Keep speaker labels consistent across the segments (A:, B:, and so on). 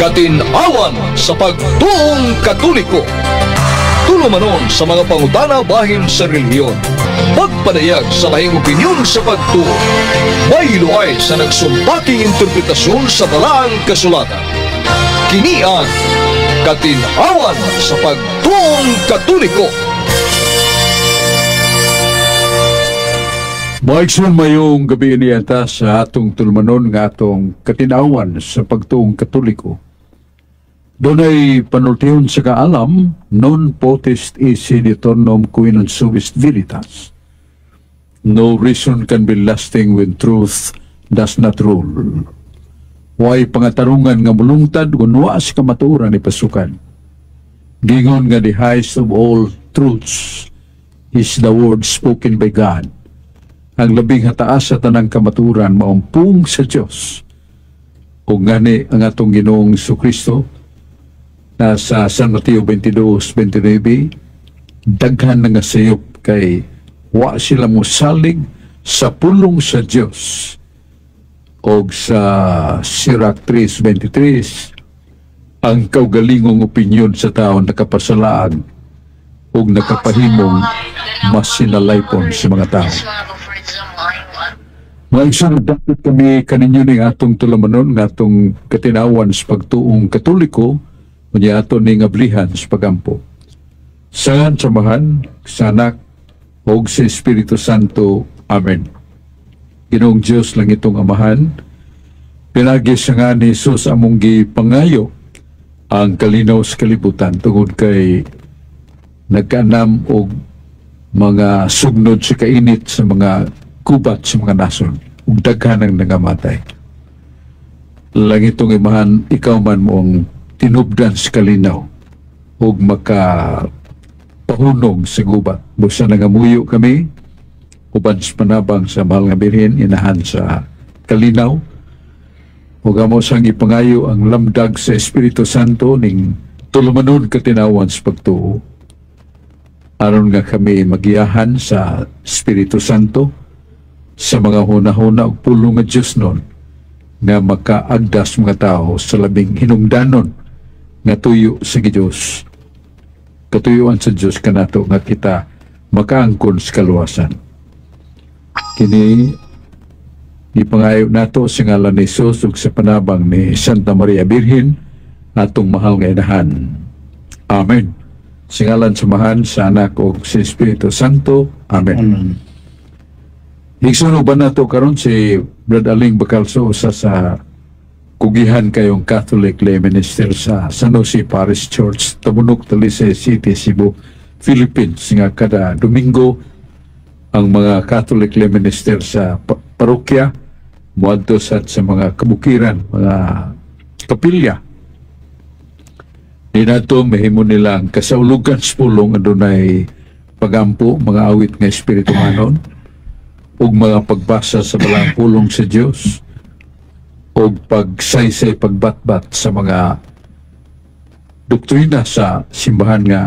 A: Katinawan sa pagtuong Katoliko. Tulumanon sa mga pangutana bahin sa relihiyon. Pagpadayag sa lahing opinyon sa pagtuo. May luay sa nagsumpaking interpretasyon sa talaan kasulatan. Kini ang Katinawan sa pagtuong Katoliko.
B: Maigsoon mayong gabi niyata sa atong tulumanon nga atong katinawan sa pagtuong Katoliko. Doon panultihon sa kaalam, non potest esse deternum qui non subis veritas. No reason can be lasting when truth does not rule. Way pangatarungan nga mulungtad kung waas kamaturan ni pasukan. Gingon nga the highest of all truths is the word spoken by God. Ang labing hataas sa tanang kamaturan maumpung sa Diyos. O ngani ang atong Ginoong Jesucristo na sa San Mateo 22:29, daghan na nga sayop kay wa sila mosalig sa pulong sa Diyos. O sa Sirach 3:23, ang kaugalingong opinyon sa tao nakapasalaag o nakapahimong mas sinalaypon sa mga tao. Mga isang dapat kami kaninyo ng atong tulamanon ng atong katinawan sa pagtuong Katoliko o niya ato ng ablihan sa pagampo. Sangan samahan, sa Anak, o sa Espiritu Santo. Amen. Ginoong Diyos lang itong amahan, pinagi sa nga ni Jesus among gipangayo ang kalinaw sa kalibutan tungod kay nagkanam o mga sugnod sa kainit sa mga kubat sa mga nason ug daghan ang nangamatay. Lang itong imahan, ikaw man mong tinubdan sa kalinaw ug makapahunog sa gubat. Busa nangamuyo kami uban sa panabang sa mahal nga birhen inahan sa kalinaw ug amo sang ipangayo ang lamdag sa Espiritu Santo ning tulumanon katinawan sa pagtuo aron nga kami magiyahan sa Espiritu Santo sa mga huna-huna o pulong nga Diyos nun nga makaagdas mga tao sa labing hinungdanon nga tuyo sa Diyos. Katuyuan sa Diyos kanato nga kita makaangkon sa kaluwasan. Kini ipangayo nato sa ngalan ni Jesus ug sa panabang ni Santa Maria Birhen atong mahal nga inahan. Amen. Sa ngalan samahan sa Anak ug sa Espiritu Santo. Amen. Amen. Higsuno ba nato karon si Brad Aling Bacalso sa kugihan kayong Catholic Lay Minister sa San Jose Parish Church, Tabunok, Talisay City, Cebu, Philippines. Nga kada Domingo ang mga Catholic Lay Minister sa parokya muadto sa mga kabukiran, mga kapilya. Dinato mahimo nila ang kasaulugan sa pulong adunay pagampo, mga awit nga espiritu manon ug mga pagbasa sa balang pulong sa Dios ug pagsaysay pagbatbat sa mga doktrina sa simbahan nga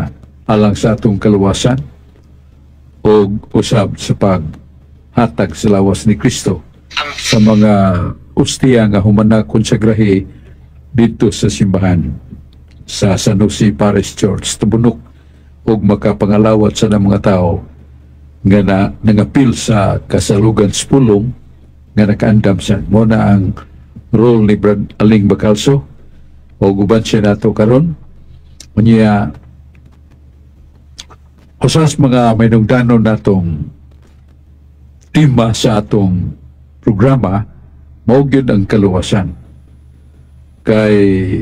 B: alang sa atong kaluwasan ug usab sa paghatag sa lawas ni Kristo sa mga ustiya nga humana konsagrahe dito sa simbahan sa San Jose Parish Church, Tabunok ug makapangalawat sa mga tao nga nangapil sa kasalugan sa pulong nga nakaandam sa mo na ang role ni Brad Aling Bacalso o guban siya nato karon unya usas mga mainungdanon natong tema sa atong programa mao gyud ang kaluwasan kay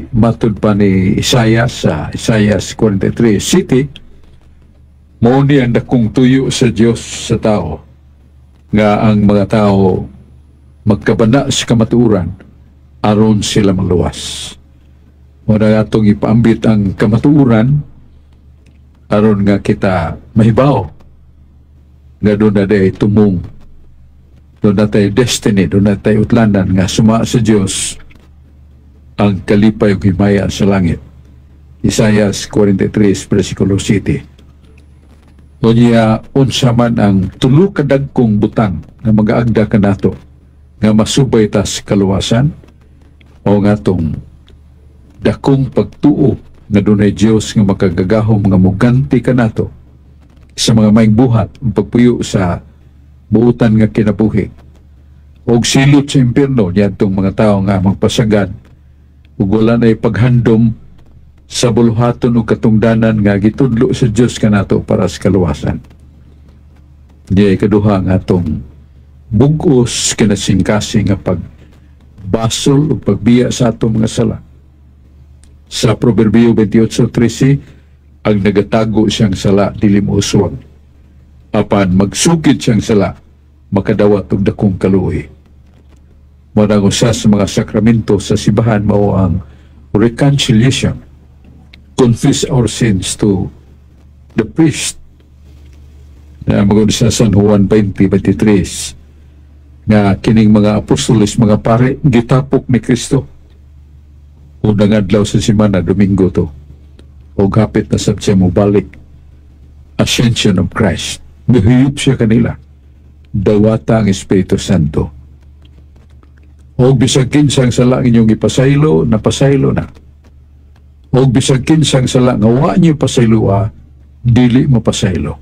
B: matud pa ni Isaias sa Isaias 43 City. Mao ni ang dakong tuyo sa Dios sa tao nga ang mga tao magkabana sa kamatuoran aron sila maluwas. Mao na atong ipaambit ang kamatuoran aron nga kita mahibaw nga doon na day tumong, doon na tayo destiny, doon na tayo utlanan nga suma sa Dios ang kalipay ug himaya sa langit. Isaias 43 versikulo 7. Unya unsa man ang tulo ka dagkong butang nga magaagda kanato nga masubay ta sa kaluwasan o nga tong dakong pagtuo nga dunay Dios nga makagagahom nga moganti kanato sa mga maing buhat ang pagpuyo sa buutan nga kinabuhi og silot sa impierno niadtong mga tao nga magpasagad ug wala nay paghandom sa buluhaton ug katungdanan nga gitudlo sa Dios kanato para sa kaluwasan. Diay kaduha nga atong bugos kinasingkasi nga pagbasol ug pagbiya sa atong mga sala. Sa Proverbio 28:13, ang nagatago siyang sala dili mouswag. Apan magsugid siyang sala, makadawat og dakong kaluoy. Manang usa sa mga sakramento sa simbahan mao ang reconciliation. Confess our sins to the priest. Na magod sa San Juan 20:23 nga kining mga apostoles, mga pare, gitapok ni Kristo. Unang adlaw sa semana, Domingo to. O hapit na sabsiya mo balik. Ascension of Christ. Nahiyop siya kanila. Dawata ang Espiritu Santo. O bisag kinsang sala inyong ipasaylo, napasaylo na. O bisag kinsang sala nga wa niyo pasayloa, dili mapasaylo.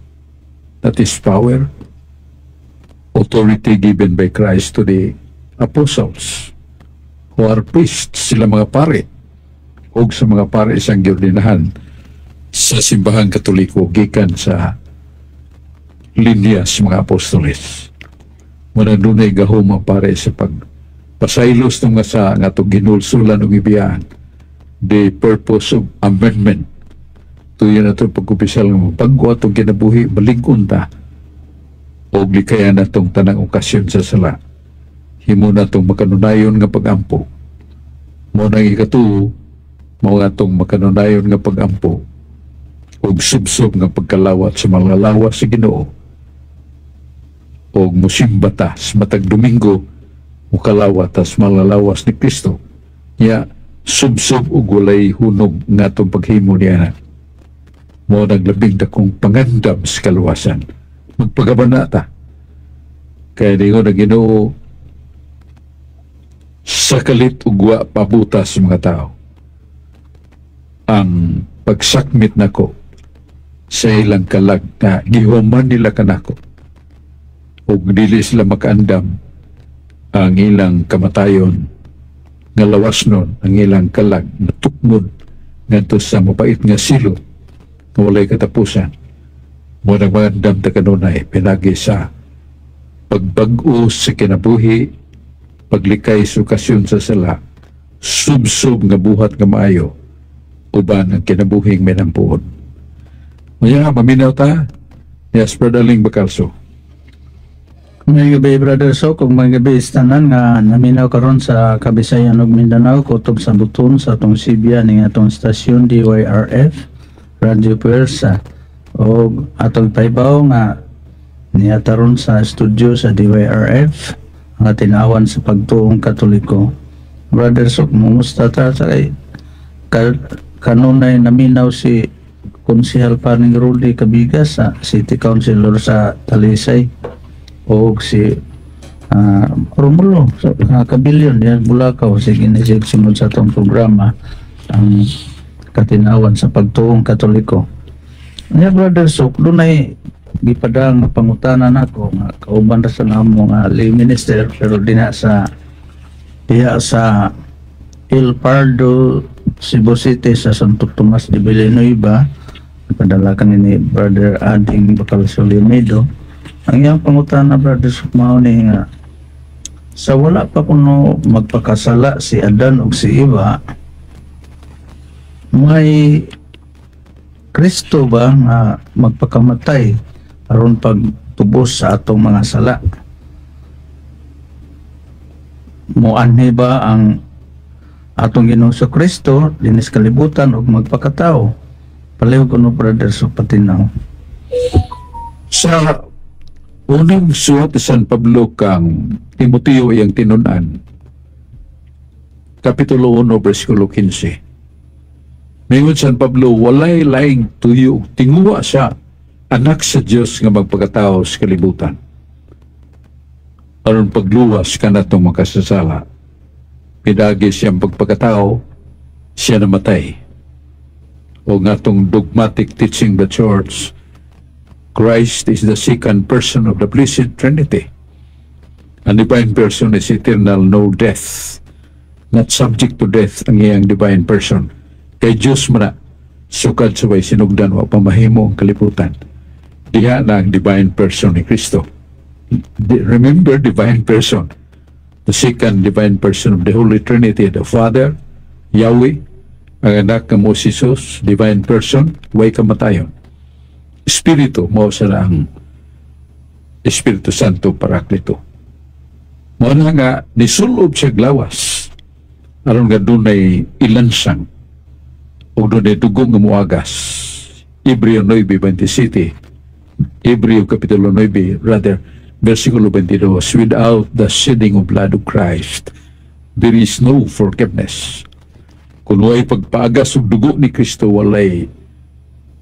B: That is power, authority given by Christ to the apostles who are priests, sila mga pare, o sa mga pare isang giordinahan sa simbahang Katoliko gikan sa linya sa mga apostoles. Muna dunay gahom ang pare sa pagpasaylos ng nga sa nga itong ginulsulan ng ibiyaan, the purpose of amendment. Tuyo na itong pagkupisal ng pagko atong kinabuhi, balingon ta o likayan na itong tanang okasyon sa sala. Himo na itong makanunayon nga pagampo. Muna ang ikatuo, mga itong makanunayon nga pagampo o subsob nga pagkalawat sa mga lawas sa Ginoo o musimbatas matag Domingo mukalawat as malalawas ni Kristo niya subsob o gulay hunog nga itong paghimo niya na mo naglabing dakong pangandam sa kaluwasan. Magpagabanata. Kaya di ko na Ginoo sakalit ugwa pabutas sa mga tao. Ang pagsakmit nako sa ilang kalag na gihuman nila kanako o dili sila makaandam ang ilang kamatayon nga lawas nun, ang ilang kalag na tukmod ngadto sa mapait nga silo nga walay katapusan. Mo nagmandam ta kanunay pinagi sa pagbag-o sa kinabuhi, paglikay sa okasyon sa sala, subsob nga buhat nga maayo, uban ang kinabuhing minampuon. Maya, maminaw ta, yes, Brother Ling Bacalso.
C: May gabi, Brother So, kung may gabi istanan nga naminaw karon sa Kabisayan ug Mindanao, kutob sa buton sa atong Sibya ning atong stasyon DYRF, Radio Puersa, o atong paibaw nga niyataron sa studio sa DYRF, ang atinawan sa pagtuong Katoliko. Brother So, mumusta ta sa kay kanunay naminaw si Konsehal Paring Rudy Cabigas, City Councilor sa Talisay, o si Romulo Kabilyon yan Bulacau. Sige na siya sunod sa itong programa ang katinawan sa pagtuong Katoliko. Nga Brother Sok, doon ay gipadang pangutanan ako nga kauban na sa namo nga lay minister pero din sa diya sa El Pardo, Cebu City sa Santo Tomas de Villanueva. Padalakan ni Brother Ading Bacalso Leonido. Ang iyang pangutana, Brother Sukmao ni nga sa wala pa kuno magpakasala si Adan ug si Eva, may Kristo ba nga magpakamatay aron pagtubos sa atong mga sala? Muanhi ba ang atong Ginoong Kristo dinis kalibutan ug magpakatao? Paliw ko no, Brother Sukpatinaw.
B: Sa unang suhat sa San Pablo kang Timoteo iyang tinunan, Kapitulo 1, versikulo 15. Mayroon San Pablo, walay laing tuyo, tinguwa siya, anak sa Diyos nga magpagkatao sa kalibutan. Aron pagluwas ka na itong makasasala, pinagi siyang pagpagkatao, siya namatay. O nga tong dogmatic teaching the church, Christ is the second person of the Blessed Trinity. Ang divine person is eternal, no death. Not subject to death ang iyang divine person. Kay Diyos man na, sukad sa way sinugdan wa pamahimo ang kaliputan. Diha na ang divine person ni Kristo. Remember, divine person. The second divine person of the Holy Trinity, the Father, Yahweh, ang anak ng Jesus, divine person, way kamatayon. Espiritu, mao sa ang Espiritu Santo Paraklito. Mao na nga, nisulob siya glawas. Aron nga dunay ilansang o dunay dugong nga muagas. Hebreo 9:27. Hebreo Kapitulo 9, rather, versikulo 22, without the shedding of blood of Christ, there is no forgiveness. Kung walay pagpaagas og dugo ni Kristo, walay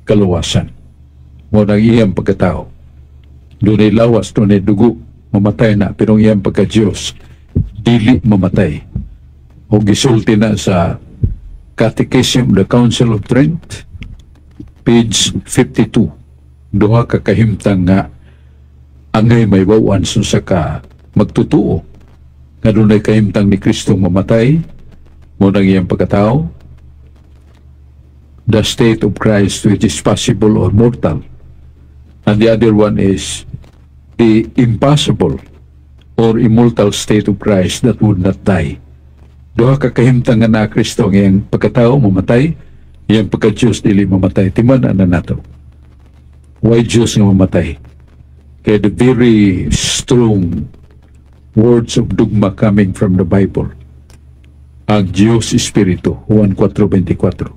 B: kaluwasan. Mo nang iyang pagkatao. Dunay lawas, dunay dugo, mamatay na, pero iyang pagka-Diyos, dili mamatay. O gisulti na sa Catechism of the Council of Trent, page 52. Duha ka kahimtang nga angay may bawan sa ka magtutuo nga dunay kahimtang ni Kristong mamatay mo nang iyang pagkatao, the state of Christ which is possible or mortal, and the other one is the impossible or immortal state of Christ that would not die. Duha ka kahimtang nga na Kristo ang iyang pagkatao mamatay, iyang pagka-Diyos dili mamatay. Timan na nato. Why Diyos nga mamatay? Kaya the very strong words of dogma coming from the Bible. Ang Diyos Espiritu, Juan 4:24.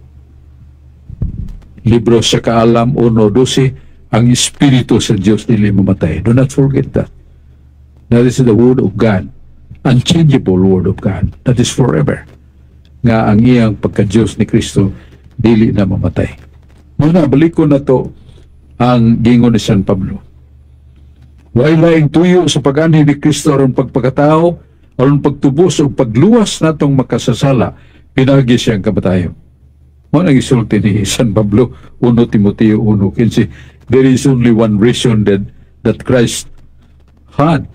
B: Libro sa Kaalam 1:12, ang Espiritu sa Diyos dili mamatay. Do not forget that. That is the Word of God. Unchangeable Word of God. That is forever. Nga ang iyang pagka-Diyos ni Kristo dili na mamatay. Muna, balik ko na to ang gingon ni San Pablo. Way laing tuyo sa pag-anhi ni Kristo aron pagpakatao, aron pagtubos o pagluwas natong makasasala, pinagi siyang kamatayon. Mo nang isulti ni San Pablo 1 Timoteo 1:15. There is only one reason that Christ had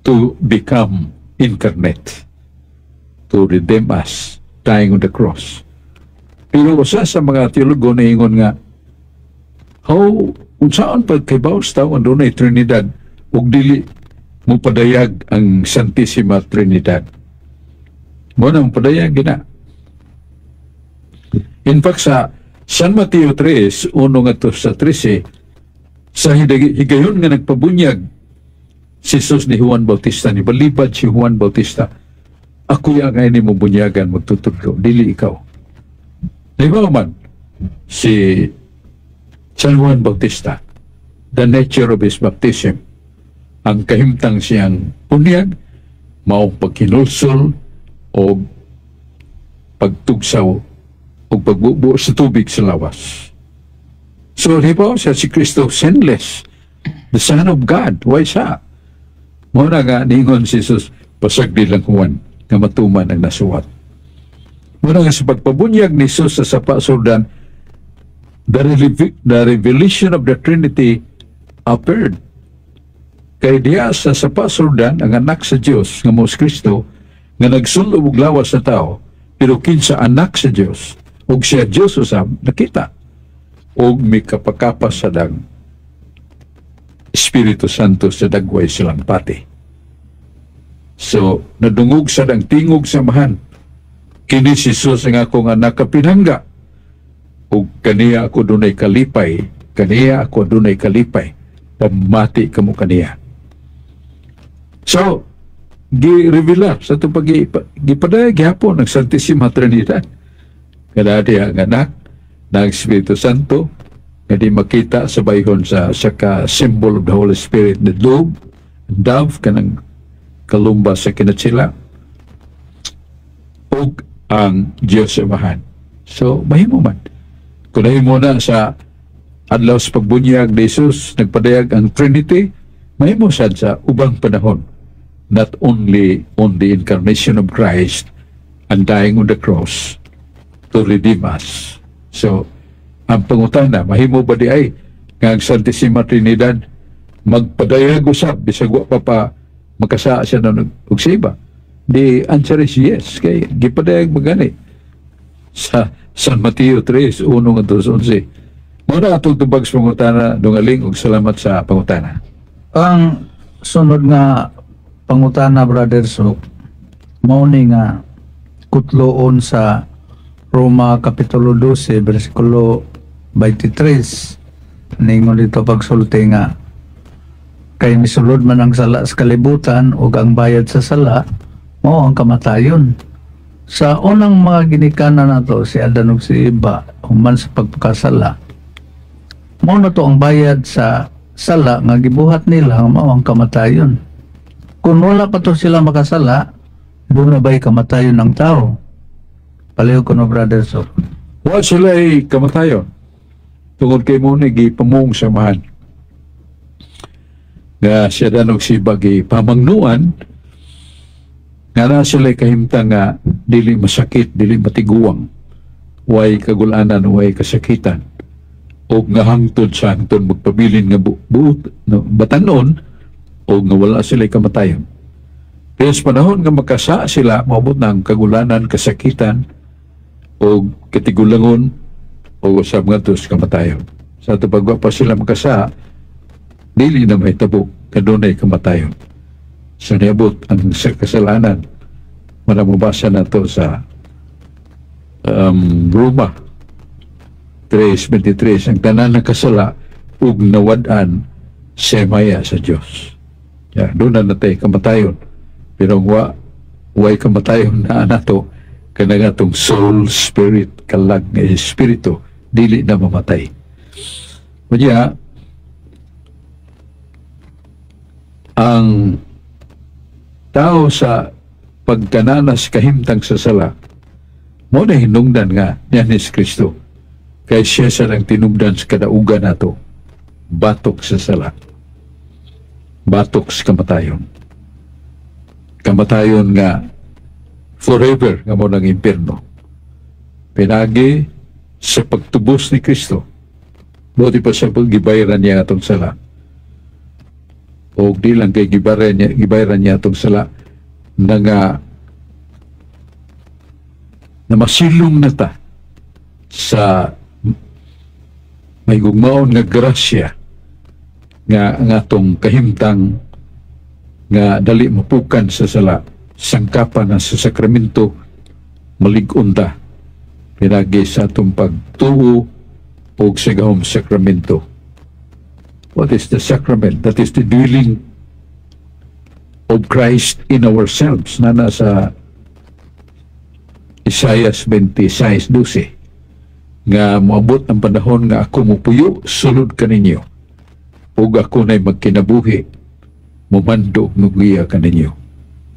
B: to become incarnate, to redeem us, dying on the cross. Pero usa sa mga teologo na ingon nga, unsaan pagkaibaws tao ang dunay Trinidad ug dili mo padayag ang Santissima Trinidad. Mo nang padayag gina. In fact, sa San Mateo 3, 1 nga to sa 13, sa higayon nga nagpabunyag si Jesus ni Juan Bautista, ni balibad si Juan Bautista, ako yung ay ni mo bunyagan magtutudlo, dili ikaw. Diba man, si San Juan Bautista, the nature of his baptism, ang kahimtang siyang bunyag, maong pagkinulsol o pagtugsaw o pagbubuo sa tubig sa lawas. So, diba siya si Kristo sinless, the Son of God, why siya? Muna nga, ningon si Jesus, pasagdi lang Juan, na matuman ang nasuwat. Muna nga sa pagpabunyag ni Jesus sa Sapa Sordan, the revelation of the Trinity appeared. Kaya diya sa Sapa Sordan, ang anak sa Diyos, nga Mos Kristo, nga nagsulo og lawas sa tao, pero kinsa anak sa Diyos, og siya Diyos usab, nakita. Og may kapakapas sa dang Espiritu Santo sa dagway silang pati. So, nadungog sa dang tingog samahan, kini si Jesus ang akong anak kapinangga, ug kaniya ako dunay kalipay, kaniya ako dunay kalipay, pamati kamo kaniya. So, gi-reveal sa ito gipadaya gihapon ng Santissima Trinidad. Kadadi ang anak ng Espiritu Santo, nga di makita sa bayhon sa symbol of the Holy Spirit, the dove, kanang kalumba sa kinatsila, ug ang Diyos Amahan. So, mahimo man. Kung mo na sa adlaw sa pagbunyag ni Jesus, nagpadayag ang Trinity, mahimo sad sa ubang panahon. Not only on the incarnation of Christ, and dying on the cross to redeem us. So, ang pangutana, mahimo ba di ay nga ang Santissima Trinidad magpadayag usab bisag wa pa makasaa siya na og sa iba? The answer is yes. Kay gipadayag magani sa San Mateo 3, 1 at 11. Muna atong tubag sa pangutana, dungaling og salamat sa pangutana.
C: Ang sunod nga pangutana, Brother Sok, mao ni nga kutloon sa Roma Kapitulo 12, versikulo 23. Ningon dito pagsulti nga, kay misulod man ang sala sa kalibutan o ang bayad sa sala, mao ang kamatayon. Sa unang mga ginikanan nato, si Adan ug si Eva, human sa pagpakasala, mao na to ang bayad sa sala nga gibuhat nila, mao ang kamatayon. Kung wala pa to sila makasala, doon na ba'y kamatayon ng tao? Paliw ko no, Brother Sok.
B: Wa sila ay kamatayon. Tungod kay mo ni gipamong samahan. Nga siya danog si bagi pamangnuan, nga na sila kahimtang nga dili masakit, dili matiguang, way kagulanan, way kasakitan, o nga hangtod sa hangtod magpabilin nga buot, batanon, o nga wala sila kamatayon. Pero sa panahon nga makasa sila, maabot ng kagulanan, kasakitan, o katigulangon, o usab nga tos kamatayon. Sa ito pagwa pa sila makasa, dili na may tabo, kadunay kamatayon. So niabot ang kasalanan, manamubasa na to sa Roma 3:23, ang tanan ng kasala, ug nawad-an semaya sa Diyos. Doon na natay kamatayon. Pero way kamatayon na nato kanang atong soul, spirit, kalag nga espiritu, dili na mamatay. Kaya, ang tao sa pagkananas kahimtang sa sala, mo na hinungdan nga niyan ni Kristo. Kay siya sa nang tinungdan sa kadaugan nato, batok sa sala, batok sa kamatayon. Kamatayon nga forever nga mo ng impierno. Pinagi sa pagtubos ni Kristo, buti pa sa paggibayaran niya atong sala. O di lang kay gibayaran niya atong sala na nga na masilong na ta sa may gugmaon nga grasya nga atong kahimtang nga dali mapukan sa sala, sangkapan na sa sakramento, malig-on ta pinagi sa atong pagtuo o sa gahom sakramento. What is the sacrament? That is the dwelling of Christ in ourselves, na nasa Isaiah 26:12, nga moabot ang panahon nga ako mupuyo sulod kaninyo, ug ako na'y magkinabuhi, mumando nugiya kaninyo.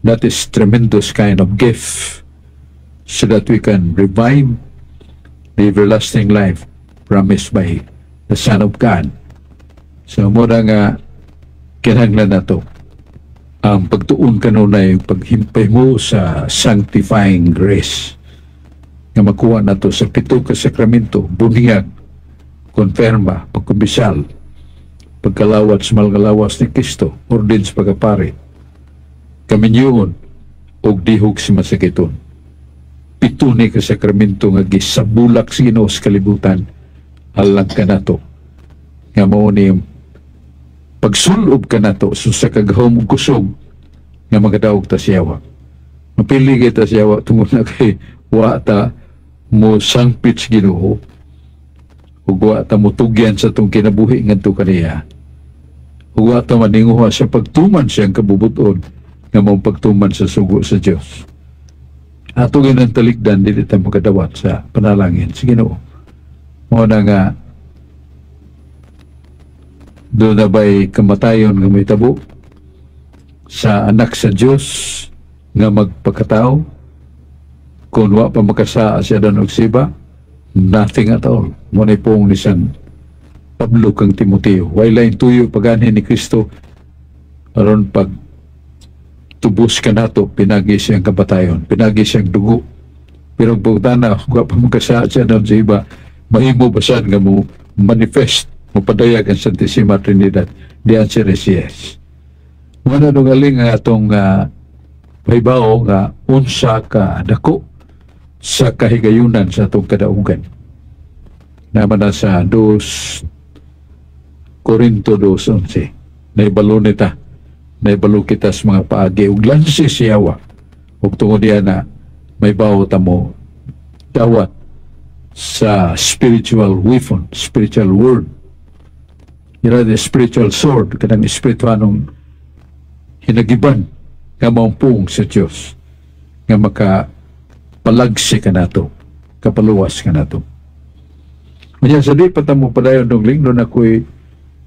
B: That is tremendous kind of gift, so that we can revive the everlasting life promised by the Son of God. So mura nga kinahanglan nato ang pagtuon kanunay, paghimpay mo sa sanctifying grace nga makuha nato sa 7 ka sakramento: bunyag, konfirma, pagkumbisal, pagkalawat sa malgalawas ni Kristo, orden sa pagkapari, kaminyoon, o dihog si masakiton. 7 ni ka sakramento nga gisabulak sa Ginoo sa kalibutan, halang ka nato nga mao ni pagsulob ka nato sa kagahom ug kusog nga magadaog ta siyawa. Mapili kita siyawa tungod na kay wa ta mo sangpit sa Ginoo, ug wa ta mo tugyan sa tong kinabuhi ngadto kaniya, ug wa ta maninguha sa pagtuman siyang kabubuton nga mao pagtuman sa sugo sa Dios. Ato ginang talikdan, dili ta makadawat sa panalangin sa Ginoo. Mao na nga doon na ba'y kamatayon nga may tabo sa anak sa Diyos nga magpakatao? Kung wa pa makasaa siya doon og siba, nothing at all. Muna'y pong ni San Pablo kang Timoteo, waylain tuyo pagani ni Kristo, aron pag tubos ka nato, pinagi siyang kamatayon, pinagi siyang dugo, Pero ang pagtana, kung pa mo kasaad siya doon sa iba, mahimo basan nga mo manifest, mo padayag ang Santissima Trinidad. The answer is yes. Muna nung galing nga itong pahibaw nga unsa ka dako sa kahigayunan sa itong kadaugan. Naman na sa 2 Corinto 2:11. Naibalo nita. Naibalo kita sa mga paagi. Ug lansi siyawa. Ug tungod diya na may bawo mo dawat sa spiritual weapon, spiritual word. Ira the spiritual sword, kanang espirituanong hinagiban nga maumpung sa Diyos nga makapalagsi ka nato, kapaluwas ka nato. Kanya sa di patamo padayon ng lingno na ako'y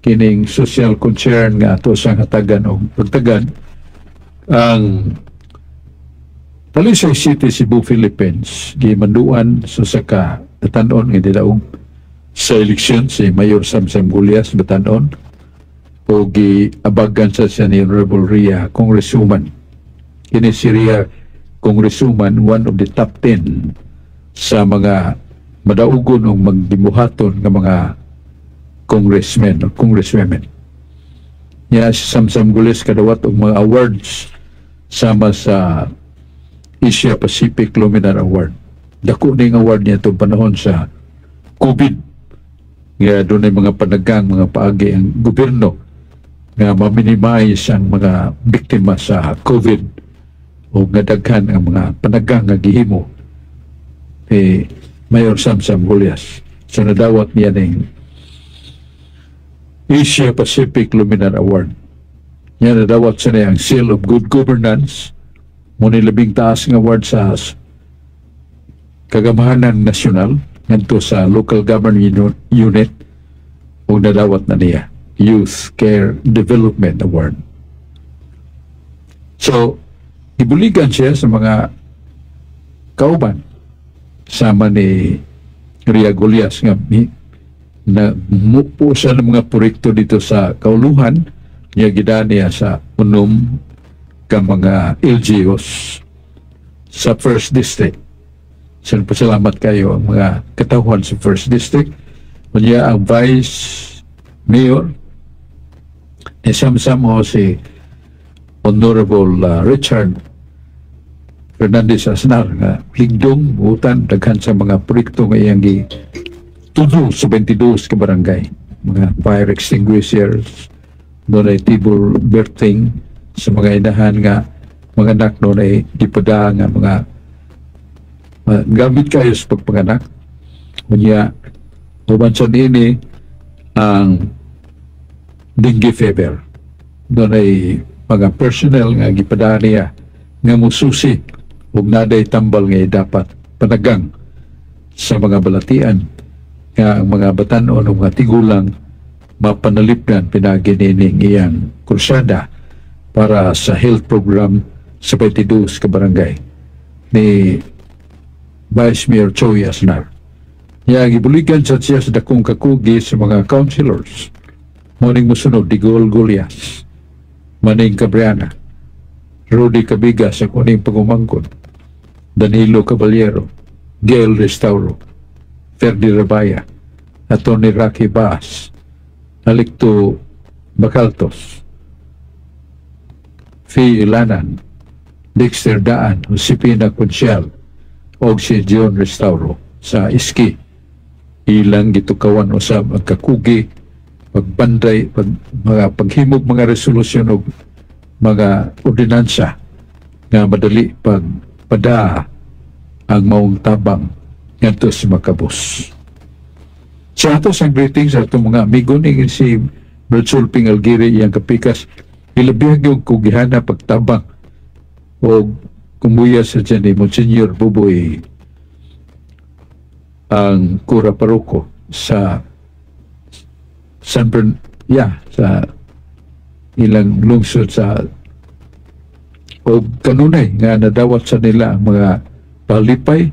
B: kining social concern nga ato sa hatagan o pagtagan ang Talisay City, Cebu, Philippines gimanduan sa saka batanon nga dilaong sa eleksyon si Mayor Samsam Gulyas batanon o giabagan sa siya ni Honorable Ria Congresswoman. Kini si Ria Congresswoman, one of the top 10 sa mga madaugon o magdimuhaton ng mga congressmen o congresswomen. Niya si Samsam Gulyas kadawat og mga awards sama sa Asia Pacific Luminar Award. Dako ning award niya itong panahon sa COVID. Nga doon ay mga panagang, mga paagi ang gobyerno nga ma-minimize ang mga biktima sa COVID o nga daghan ang mga panagang nga gihimo ni Mayor Samsam Gulyas. So nadawat niya ng Asia Pacific Luminar Award. Niya nadawat sa niya ang Seal of Good Governance, muna labing taas ng award sa Kagamahanan Nasyonal ngadto sa Local Government Unit o nadawat na niya Youth Care Development Award. So, ibuligan siya sa mga kauban sama ni Ria Gulyas nga na mupo sa mga proyekto dito sa kauluhan niya gida niya sa unom ka mga LGUs sa First District. So, pasalamat kayo ang mga katauhan sa First District. Kanya ang Vice Mayor ni Samsam o si Honorable Richard Fernandez Asnar nga higdong utan daghan sa mga proyekto nga iyang tudo sa 22 ka barangay. Mga fire extinguishers, doon ay table berthing sa mga inahan nga mga anak noon ay gipada nga mga gamit kayo sa pagpanganak. Kanya uban sa ini ang dengue fever. Doon ay mga personnel nga gipada niya nga mususi ug naday tambal nga dapat panagang sa mga balatian nga ang mga batan-on o mga tigulang mapanalipdan pinagi nining iyang kursada para sa health program sa 22 ka barangay ni Vice Mayor Choy Asnar. Niya gibuligan sa siya sa dakong kakugi sa mga councilors. Morning musunod, Digol Gulyas, Maning Cabriana, Rudy Cabigas sa kuning pagumangkon, Danilo Caballero, Gail Restauro, Ferdi Rabaya, Atty. Rocky Baas, Alicto Bacaltos, Fee Ilanan, Dexter Daan, Josepina Consial, o si John Restauro sa Iski. Ilang gitukawan usab ang kakugi, pagbanday, mga paghimog mga resolusyon o mga ordinansa nga madali pagpada ang maong tabang ngadto sa makabus. Sa ato sang greetings sa itong mga amigo ni si Bertsulping Algiri iyang kapikas ilabihag yung kugihana pagtabang o kumuya sa dyan ni Monsignor Buboy ang Kura Paroko sa San sa ilang lungsod sa o kanunay nga nadawat sa nila ang mga palipay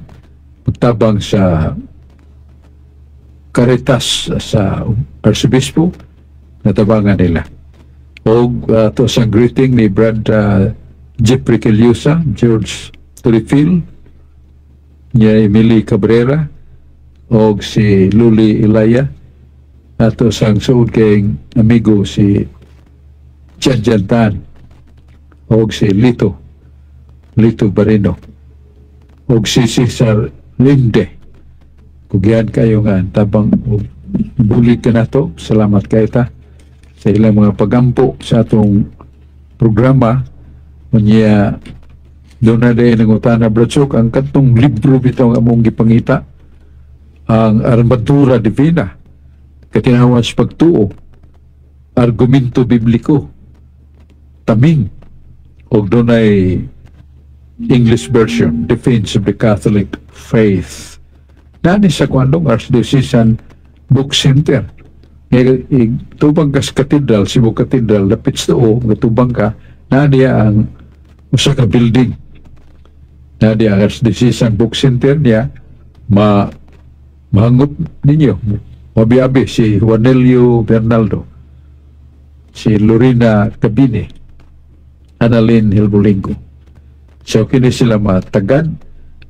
B: pagtabang sa Caritas sa Arsobispo natabangan nila. O to sa greeting ni Brad Jeffrey Kelyusa, George Turifil, niya Emily Cabrera o si Luli Ilaya ato sang suod kay amigo si Janjantan o si Lito Barino o si Cesar Linde. Kugyan kayo nga tabang bulig ka na to. Salamat kayo ta sa ilang mga pagampo sa atong programa. Unya doon na din ng utana Bradsok ang kantong libro bitong among gipangita ang Armadura Divina katinawan sa pagtuo, argumento bibliko, taming o doon ay English version, Defense of the Catholic Faith. Nani sa kwandong Archdiocesan Book Center. Tubang kas katedral, Cebu Cathedral, lapit sa tubang ka, naniya ang usa ka building. Naniya ang Archdiocesan Book Center niya, mahangot ninyo. Mabiabi si Juanelio Bernaldo, si Lorena Cabine, Annalyn Hilbolinggo. So, kini sila matagad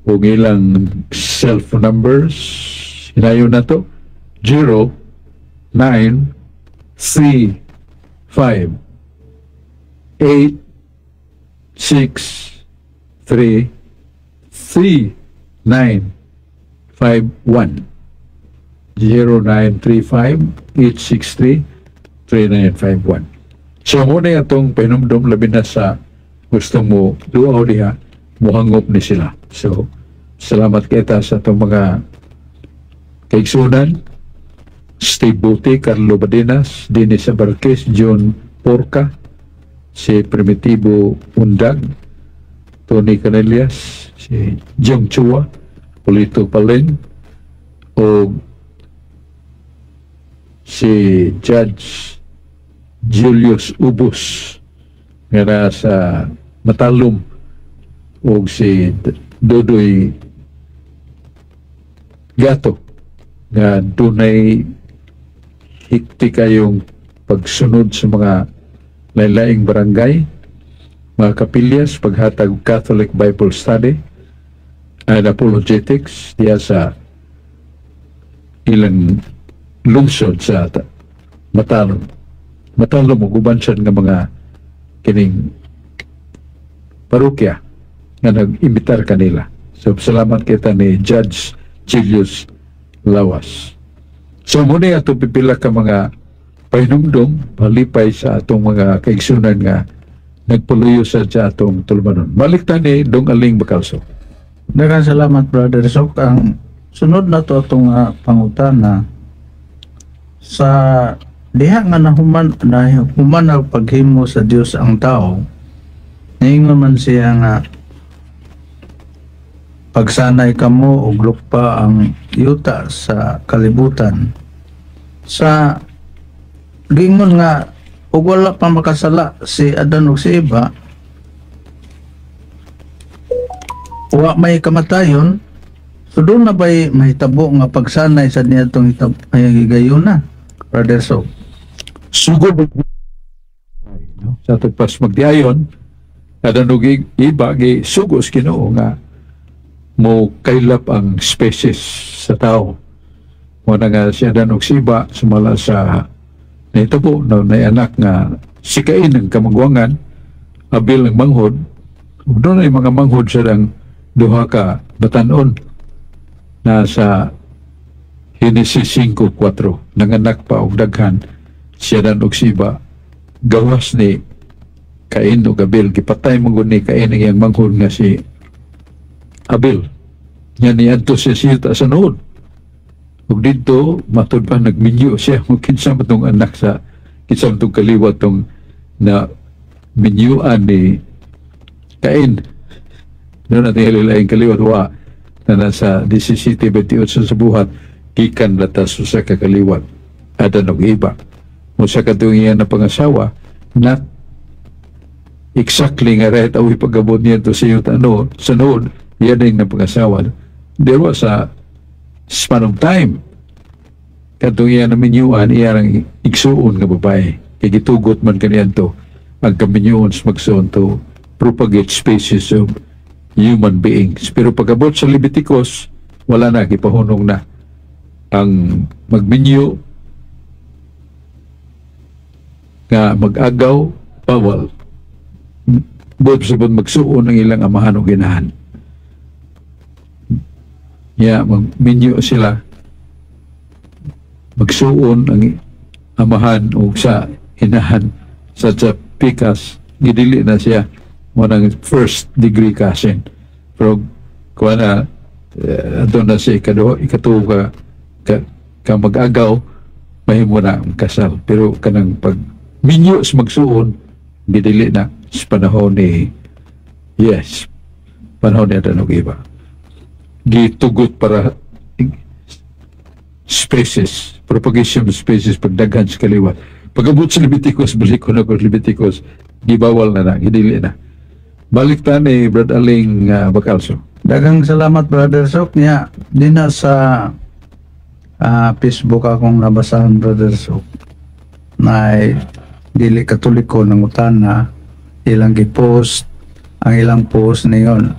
B: o ilang cellphone numbers. Hinayon na to 0935-863-3951 0935-863-3951. So, muna itong pinumdum labi na sa gusto mo duaw diha, muhangop ni sila. So, salamat kita sa itong mga kaigsunan. Steve Buti, Carlo Badenas, Dennis Abarquez, John Porca, si Primitivo Undag, Tony Canelias, si Jong Chua, Polito Palen, o si Judge Julius Ubus nga sa Matalom o si Dodoy Gato nga dunay hikti kayong pagsunod sa mga lain-laing barangay, mga kapilyas, paghatag Catholic Bible Study and apologetics diya sa ilang lungsod sa Matalom o gubansan nga mga kining parokya nga nag-imitar kanila. So, salamat kita ni Judge Julius Lawas. So, muna ito pipila ka mga pahinumdum, palipay sa atong mga kaigsunan nga nagpuluyo sa atong tulumanon. Balik ni Dong Aling Bacalso.
C: Daghang salamat, Brother Sok. Ang sunod na to atong pangutana sa diha nga nahuman ang paghimo sa Dios ang tao, naingon man siya nga pagsanay kamo og lukpa ang yuta sa kalibutan. Sa gingon nga ug wala pa makasala si Adan ug si Eva, wa may kamatayon, so doon na ba'y mahitabo nga pagsanay sa niya itong higayon na, Brother Sok?
B: Sugod sa tagpas magdiayon Adan ug Eva gi sugos Ginoo nga mo kailap ang species sa tao. Muna nga si Adan ug si Eva sumala sa naitabo na anak nga si Cain ang kamagwangan, Abel ang manghod. Ug doon ay mga manghod sa dang duha ka batanon na sa Genesis 5:4 nanganak pa og daghan si Adan ug si Eva, gawas ni Cain ug Abel, gipatay mo ni Cain ang iyang manghod nga si Abel. Yan niadto siya sita sa noon. Ug dito matud pa nagminyo siya ug kinsa matong anak sa kinsa matong kaliwat tong na minyuan ni Cain. Doon natin halilaing kaliwat wa na nasa 17:28 sa buhat gikan latas sa kakaliwat Adan ug Eva. Mo sa katong na pangasawa not exactly nga right awi pagabot niya to sa ano sa noon yan ang napangasawa. There was a span of time katong iya namin yuan iya ang igsuon nga babae kay gitugot man kaniyan to ang kaminyuon magsuon to propagate species of human beings. Pero pagabot sa Leviticus, wala na, gipahunong na. Ang magminyo nga mag-agaw, bawal. Buot sabot magsuon ang ilang amahan o ginahan. Magminyo sila, magsuon ang amahan o sa inahan sa pikas, gidili na siya manang first degree cousin. Pero kuha na, ato na siya ikatuwa ka mag-agaw, mahimo na ang kasal. Pero kanang pag minyo sa magsuon, gidili na sa panahon ni panahon ni Adan ug Eva. Gitugot para species, propagation of species, pagdaghan sa kaliwat. Pag-abot sa Leviticus, balik ko na ko Leviticus, gibawal na, gidili na. Balik ta ni Brad Aling Bacalso.
C: Daghang salamat, Brother Sok. Niya, di na sa Facebook akong nabasahan, Brother Sok, na dili katoliko ng utana, ilang gipost, ang ilang post niyon.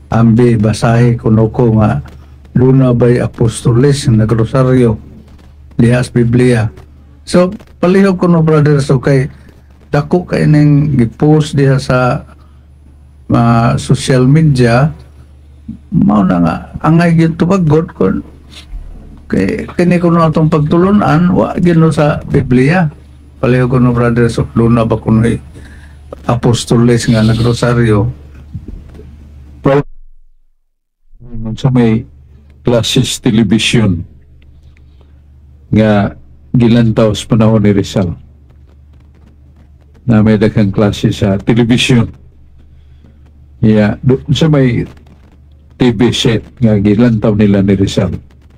C: Ambi, basahe kuno ko nga, Luna by Apostoles, nagrosaryo, lihas Biblia. So, palihog ko no, Brother Sok, kay dako kay ning gipost diha sa social media, mao na nga angay gyud tubagot kon kay kini kuno atong pagtulunan wa gyud sa Biblia. Palihog ko no, Brother Sok, Luna ba kuno Apostoles nga nagrosaryo.
B: Sa may classes television nga gilantaw sa panahon ni Rizal, na may daghang klase sa television. Sa may TV set nga gilantaw nila ni Rizal.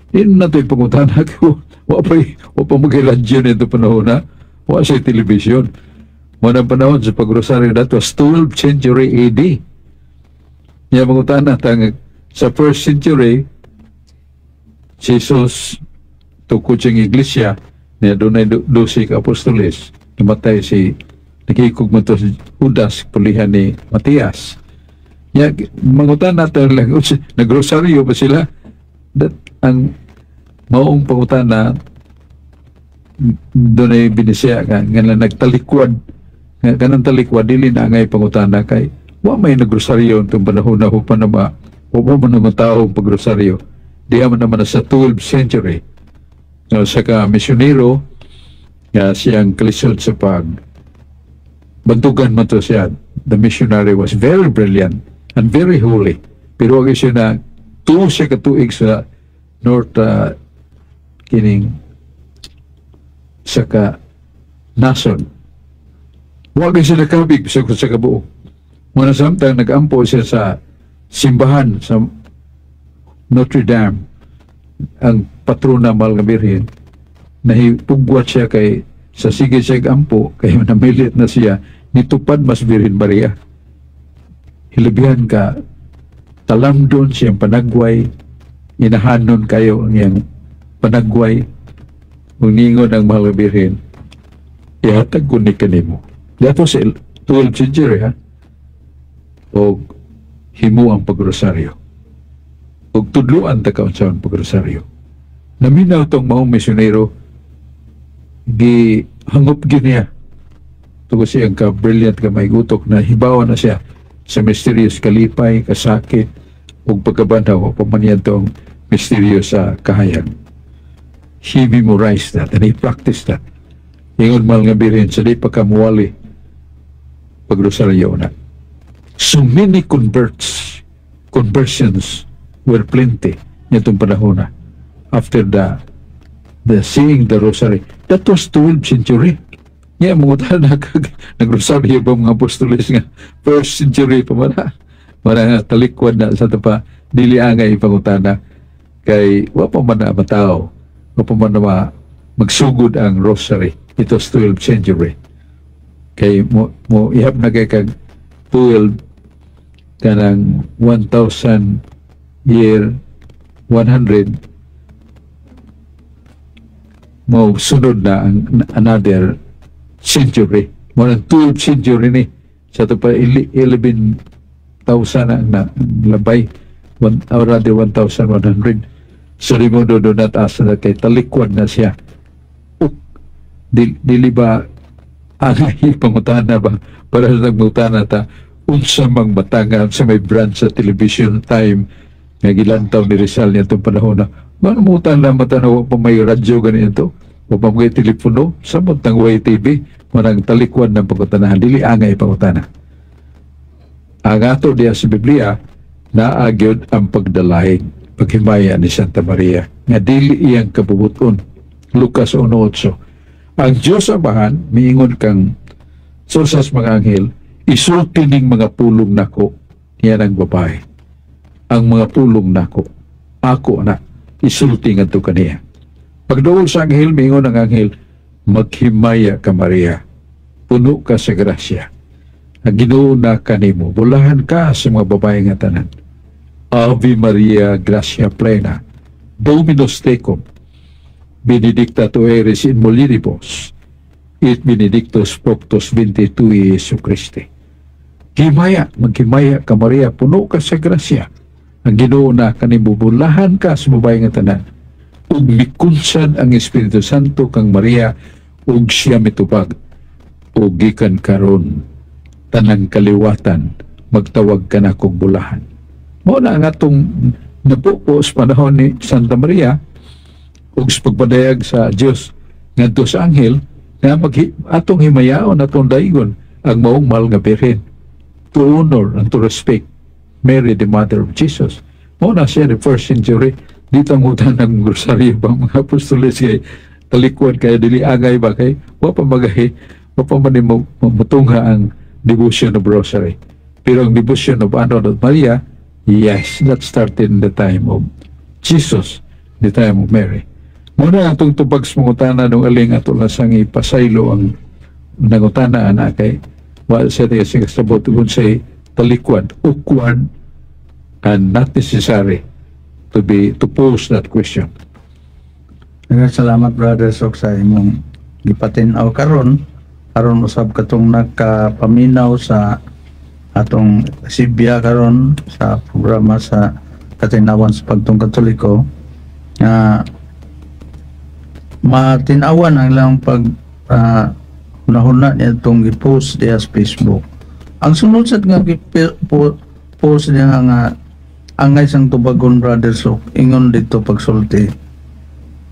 B: Yun na ito'y pangutana ko. Wa pa mag-radyo nito panahon na. Wa sa television. Muna panahon sa pagrosaryo, that was 12th century AD. Pangutana sa 1st century, Jesus tukod siyang iglesia na doon ay 12 apostoles. Namatay nakikog mo to si Judas, pulihan ni Matias. Mangutan natin lang, nagrosaryo ba sila? Ang maong pangutan na doon ay binisya nga nagtalikwad, nga kanang talikwad, dili na ngay pangutan na kay wa may nagrosaryo itong panahon na hupan na ba, o man naman tao pagrosaryo. Di naman na sa 12th century. Saka misyonero, siyang kalisod sa bantugan man to siya. The missionary was very brilliant and very holy. Pero wag siya na siya katuig sa North kining saka nason. Wag siya nakabig sa kabuo. Muna samtang nag-ampo siya sa simbahan sa Notre Dame, ang patrona mahal nga Birhen, nahipugwat siya kay sa sige siya ampo kay namilit na siya nitupad mas Birhen Maria. Hilabihan ka, talamdon siyang panagway, inahanon kayo ang iyang panagway, uningon ang mahal nga Birhen, ihatag ko ni kanimo. Dato sa 12th century, o himo ang pagrosaryo. O tudluan ta kaon sa pagrosaryo. Naminaw tong maong misyonero, hangop gyud niya. Tugo siyang ka-brilliant ka maigutok na hibawa na siya sa mysterious kalipay, kasakit, o pagkabanhaw o pamaniyan tong mysterious sa kahayag. He memorized that and he practiced that. Ingon mahal nga Birhen, sa di pagkamuwali pagrosaryo na. So many conversions were plenty nitong panahon na after the seeing the rosary. That was 12th century. Mga nagrosaryo ba mga apostoles nga 1st century pa mara talikwad na sa pa dili angay pangutana kay wa pa man na matao, wa pa man na magsugod ang rosary. It was 12th century. Kay mo ihap na kay kag 12 kanang 1,000 year 100 mo sunod na ang another century. Mo ng 12th century ni sa ito pa 11,000 1,000 ang labay, or rather 1,100. So Raimundo do not asa na kay talikwan na siya. Dili ba angay pangutana ba para sa nagmutana ta unsa mang matangan sa may brand sa television time nga gilantaw ni Rizal niya itong panahon na mamutan lang matanaw pa may radyo ganito o pa may telepono sa muntang TV manang talikwan ng pangutanahan dili angay pangutana. Ang ato diya sa Biblia naagyod ang pagdalahig paghimaya ni Santa Maria nga dili iyang kabubuton. Lucas 1:8. Ang Diyos Amahan miingon kang sorsas mga anghel isulti ning mga pulong nako yan ang babae. Ang mga pulong nako ako na isulti ngadto kaniya. Pagduol sa anghel miingon ang anghel maghimaya ka Maria puno ka sa grasya. Ang Ginoo na kanimo bulahan ka sa mga babae nga tanan. Ave Maria gracia plena Dominus tecum benedicta tu eres in mulieribus et benedictus fructus ventris tui, Iesu Christi. Maghimaya ka Maria, puno ka sa grasya. Ang Ginoo na kanibubulahan ka sa babae nga tanan. Ug mikunsan ang Espiritu Santo kang Maria, ug siya mitubag. Ug gikan karon tanang kaliwatan, magtawag ka na kong bulahan. Mao na nga itong napupo sa panahon ni Santa Maria, ug sa pagpadayag sa Dios ngadto sa anghel nga atong himayaon atong daigon ang maong mahal nga birhen to honor and to respect Mary the Mother of Jesus. Mao na siya the first century dito ang utan ng rosaryo bang mga apostoles kay talikwan kay dili agay ba kay wa pa magahi wa pa man matungha ang devotion of rosary. Pero ang devotion of Honor of Maria, yes, that started in the time of Jesus, the time of Mary. Muna atong tubag sa mangutana nung aling ato lasang ipasaylo ang nangutana na kay wala siya tayo siya sabot kung say talikwan, awkward and not necessary to pose that question.
C: Salamat Brother Sok sa imong gipatinaw karon usab katong nagkapaminaw sa atong Sibya karon sa programa sa katinawan sa pagtong Katoliko nga matinawan ang ilang pag hunahuna niya itong i-post diya sa Facebook. Ang sunod sa nga post niya nga angay sang tubagon Brother Sok ingon dito pagsulti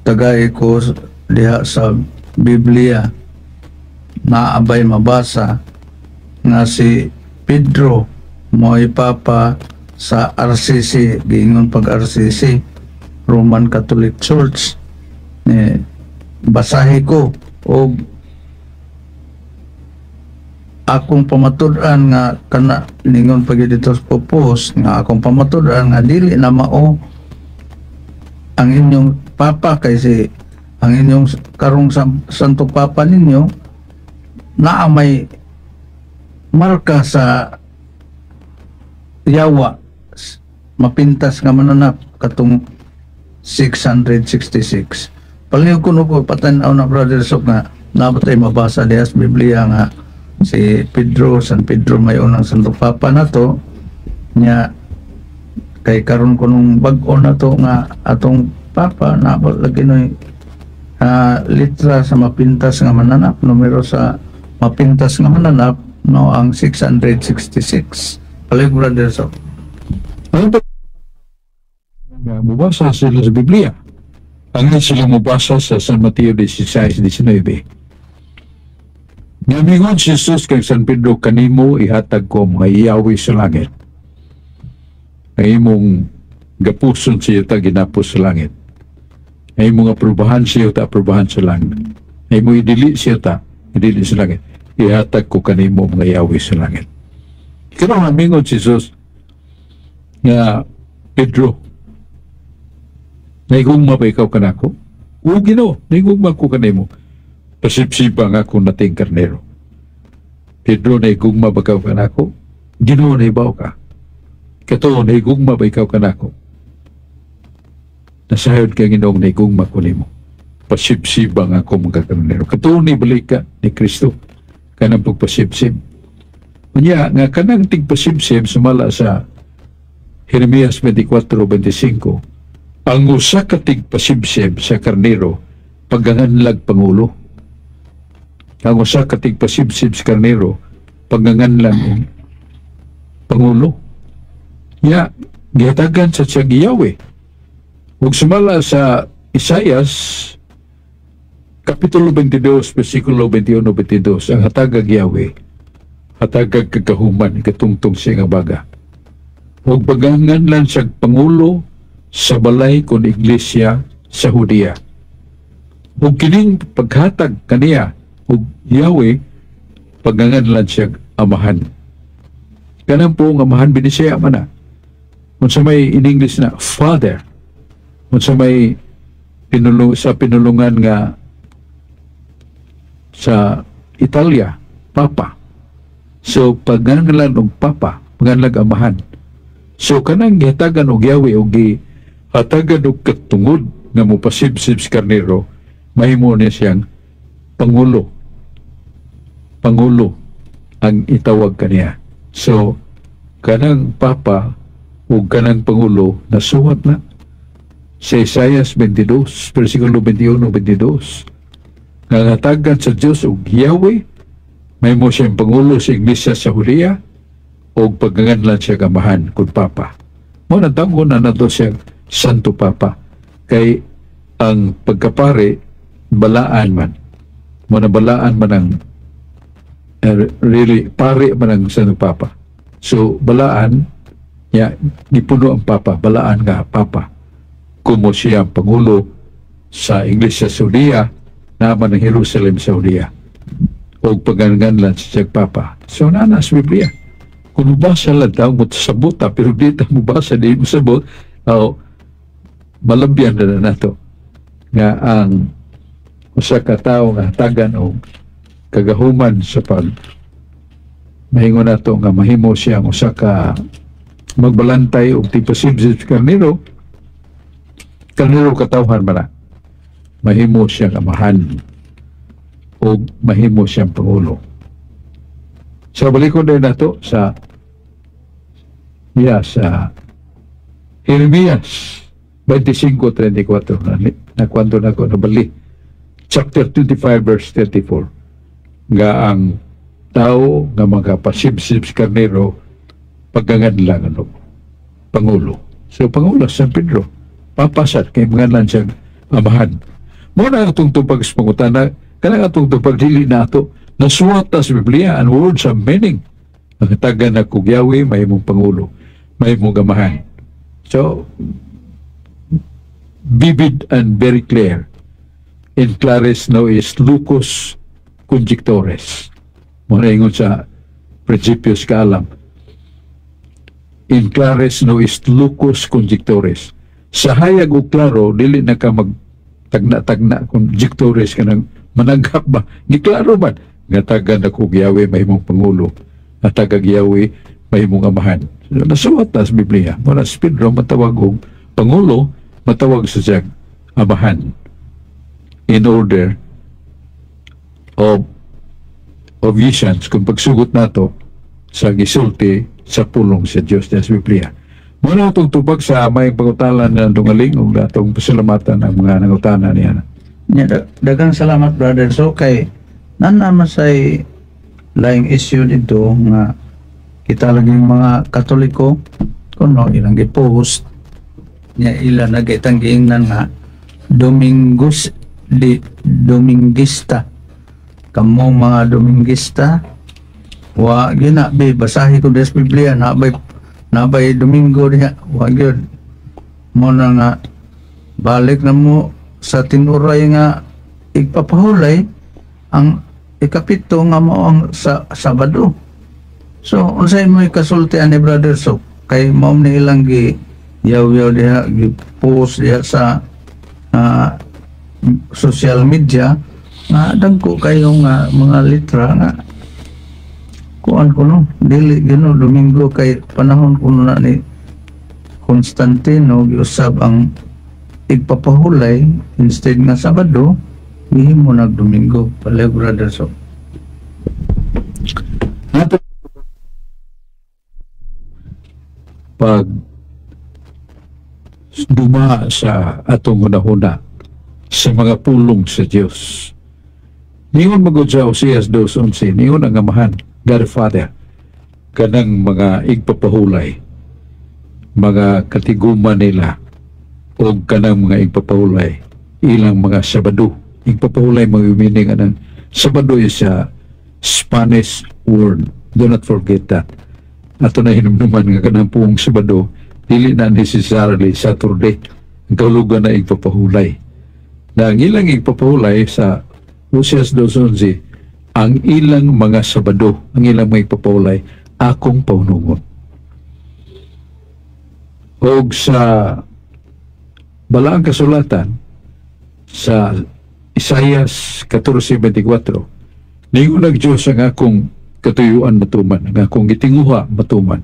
C: tagay ko diha sa Biblia naabay mabasa nga si Pedro mo'y papa sa RCC giingon pag RCC Roman Catholic Church basahe ko o akong pamatud-an nga kana ningon pag dito sa post nga akong pamatud-an nga dili na mao ang inyong papa kasi ang inyong karong santo papa ninyo naa may marka sa yawa mapintas nga mananap katong 666. Palihog ko patanaw na Brother Sok nga nabatay mabasa diya sa Biblia nga si Pedro, San Pedro may unang santo papa na to nya kay karon ko nung bag-o na to nga atong papa lagi noy litra sa mapintas nga mananap, numero sa mapintas nga mananap no ang 666. Palihog Brother Sok.
B: Ano mabasa sila sa Biblia. Ang sila mabasa sa San Mateo 16:19. Ngamingon si Jesus kay San Pedro, kanimo ihatag ko mga iyawi sa langit. Ay imong gapuson siya ta ginapos sa langit. Ay imong aprobahan siya ta aprobahan sa langit. Ay imong idili siya ta idili sa langit. Ihatag ko kanimo mga iyawi sa langit. Kaya ngamingon si Jesus nga Pedro, naigugma ba ikaw kanako? O Ginoo, naigugma ko kanimo. Pasipsipa nga akong nating karnero. Pedro, naigugma ba ikaw kanako? Ginoo, naibaw ka. Kato, naigugma ba ikaw kanako? Nasahod ka Ginoong naigugma ko nimo. Pasipsipa nga akong mga karnero. Kato, naibalik ka ni Kristo. Kanang pagpasipsip. Unya nga kanang tigpasibsib sumala sa Jeremias 24:25, ang usa ka tigpasibsib sa karnero pagganganlag pangulo. Ang usa ka tigpasibsib sa karnero pagganganlag ang pangulo. Ya, gihatagan sa siyang Yahweh. Ug sumala sa Isaias Kapitulo 22, versikulo 21-22, ang hatagag Yahweh, hatagag kagahuman, katungtong siya nga baga. Huwag paganganlan sa pangulo sa balay kon iglesia sa Hudiya. Huwag kining paghatag kaniya, huwag Yahweh, paganganlan siya amahan. Ganang po ang amahan binisaya man na. Kung sa may in English na Father, kung sa may pinulungan nga sa Italia, Papa. So, pagangalan og Papa, pagangalan amahan. So, kanang gihatagan og Yahweh og gihatagan og katungod nga mo pasibsib sa karnero, mahimo niya siyang Pangulo. Pangulo ang itawag kaniya. So, kanang Papa o kanang Pangulo nasuwat na sa Isaias 22, versikulo 21-22. Ngangatagan sa Diyos o Yahweh, may mo siyang Pangulo sa Iglesia sa Hudiya o pagganganlan siya kamahan kung Papa. Muna tango na nato siyang Santo Papa. Kay ang pagkapare, balaan man. Muna balaan man ang really, pare man ang Santo Papa. So, balaan, gipuno ang Papa, balaan nga Papa. Kumo siya ang Pangulo sa Iglesia sa Hudiya, naman ng Jerusalem sa Hudiya o pagganganlan sa siyang Papa. So nana sa Biblia, kung mabasa lang daw mo sabot, pero dito mabasa di mo sabot, malabyan na nato nga ang usa ka tawo nga tagan o kagahuman sa pag mahingon nato nga mahimo siya ang usa ka magbalantay o tipasibsib sa karnero katawhan man na. Mahimo siyang amahan o mahimo siyang Pangulo. So, balikon din nato sa Jeremias 25:34 na kwento na ko nabali. Chapter 25 verse 34. Nga ang tao nga magapasibsib sa karnero pagganganlan Pangulo. So, Pangulo San Pedro, papasat kay mga siyang amahan. Muna ang tungtupag sa pangutana, kanang atong tungtupag dili na ito, nasuwat sa Biblia, and words have meaning. Ang taga na kung Yahweh, may mong Pangulo, may mong amahan. So, vivid and very clear. In claris no is lucus conjectores. Muna ingon sa Principios Kaalam. In claris no is lucus conjectores. Sa hayag o klaro, dili na ka tagna conjectores ka ng mananggap ba? Giklaro man. Nga taga na kung Yahweh may mong Pangulo. At tagag Yahweh may mong amahan. So, nasuwat na sa Biblia. Muna sa Pedro, matawag og Pangulo, matawag sa siyang amahan. In order of visions, kung pagsugot nato sa gisulti sa pulong sa Diyos na sa Biblia. Muna itong tupag sa may pangutalan ng tungaling o atong pasalamatan ang mga nangutana niya.
C: Dagang salamat, brother. So, kay naman say laing issue dito nga kita laging mga Katoliko kuno ilang gipost niya ilan nagitang giingnan nga Domingista. Kamo mga Domingista wa ginabi basahi ko des Biblia nabay Domingo diha wa gyud mo na nga balik na mo sa tinuray nga igpapahulay ang ikapito nga mo ang sa Sabado. So unsay mo ikasultian ni brother so kay mao ni ilang gi yaw diha gi post diha sa social media nga dagko kayo nga mga litra nga kuan kuno dili gino Domingo kay panahon kuno na ni Constantino giusab ang igpapahulay instead nga Sabado gihimo nag Domingo pala brother so
B: pag duma sa atong hunahuna sa mga pulong sa Dios. Ningon magod sa Oseas 2:11, ningon ang Amahan, God Father, kanang mga igpapahulay, mga katiguman nila, o kanang mga igpapahulay, ilang mga Sabado. Igpapahulay mga meaning anang Sabado is a Spanish word. Do not forget that. Ato na hinumduman nga kanang puong Sabado, dili na necessarily Saturday. Ang kahulugan na igpapahulay. Na ang ilang igpapahulay sa Oseas 2:11, ang ilang mga Sabado, ang ilang mga igpapahulay, akong paunungon. O sa balaang kasulatan, sa Isaias 14:24, ningon ang Diyos ang akong katuyuan matuman, ang akong gitinguha matuman.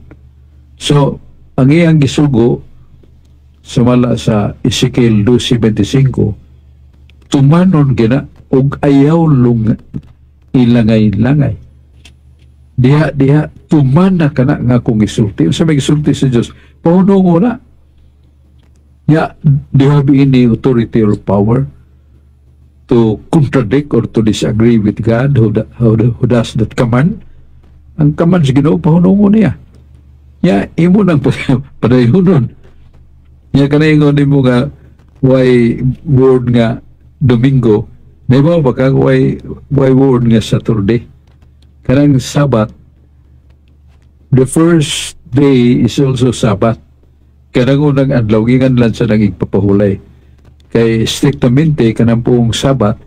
B: So, ang iyang gisugo sumala sa Ezekiel 12:25, tumanon gina og ayaw lung ilangay-langay. Diha tumana ka na nga akong gisulti. Sa may gisulti sa Diyos, paunungo na. Yeah, do you have any authority or power to contradict or to disagree with God who does that command? Ang command sa Ginoo, paunungo niya. Ya, imo nang padayonon. Ya, kanaingon ni mo nga, why word nga Domingo, may ba kang why word nga Saturday? Kanang Sabat, the first day is also Sabat. Kanang unang adlaw, ginganlan sa nang igpapahulay. Kay strictamente, kanang puong Sabat,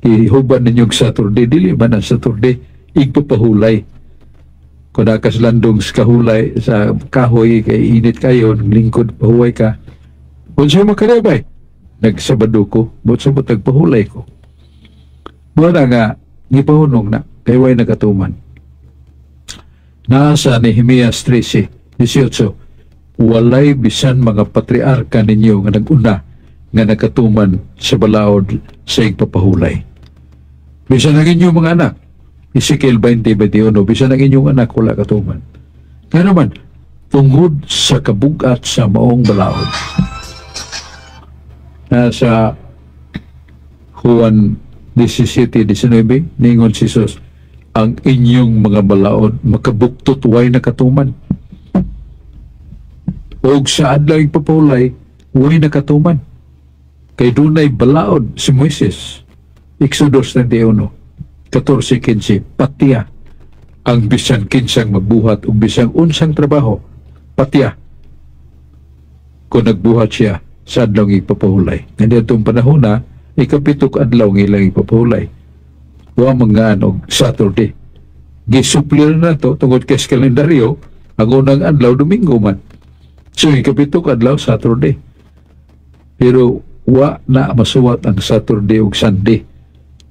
B: ihuban ninyong Saturday, dili ba na Saturday, igpapahulay. Kung nakaslandong sa kahulay, sa kahoy, kay init kayo, ng lingkod, pahuway ka. Kung sa'yo makarabay, nagsabado ko, buot sa buot nagpahulay ko. Muna nga, ipahunong na, kay way nakatuman. Nasa Nehemias 13:18, walay bisan mga patriarka ninyo nga naguna nga nakatuman sa balaod sa igpapahulay. Bisan ang inyong mga anak, Ezekiel 20:21, bisan ang inyong anak wala katuman. Kaya naman, tungod sa kabugat sa maong balaod. Nasa Juan 17:19, ningon si Jesus, ang inyong mga balaod makabuktot way nakatuman. O sa adlaw igpapahulay, way nakatuman. Kay dunay balaod si Moises. Exodus 31:14-15, patiya ang bisan kinsang magbuhat o bisang unsang trabaho, patiya kung nagbuhat siya sa adlaw igpapahulay. Nga itong panahon na, ikapitok adlaw ng ilang ipapahulay. Wa mga og Saturday. Gisuplir na to tungod kay kalendaryo, ang unang adlaw Domingo man. So ikapitok adlaw Saturday. Pero wa na masuwat ang Saturday ug Sunday.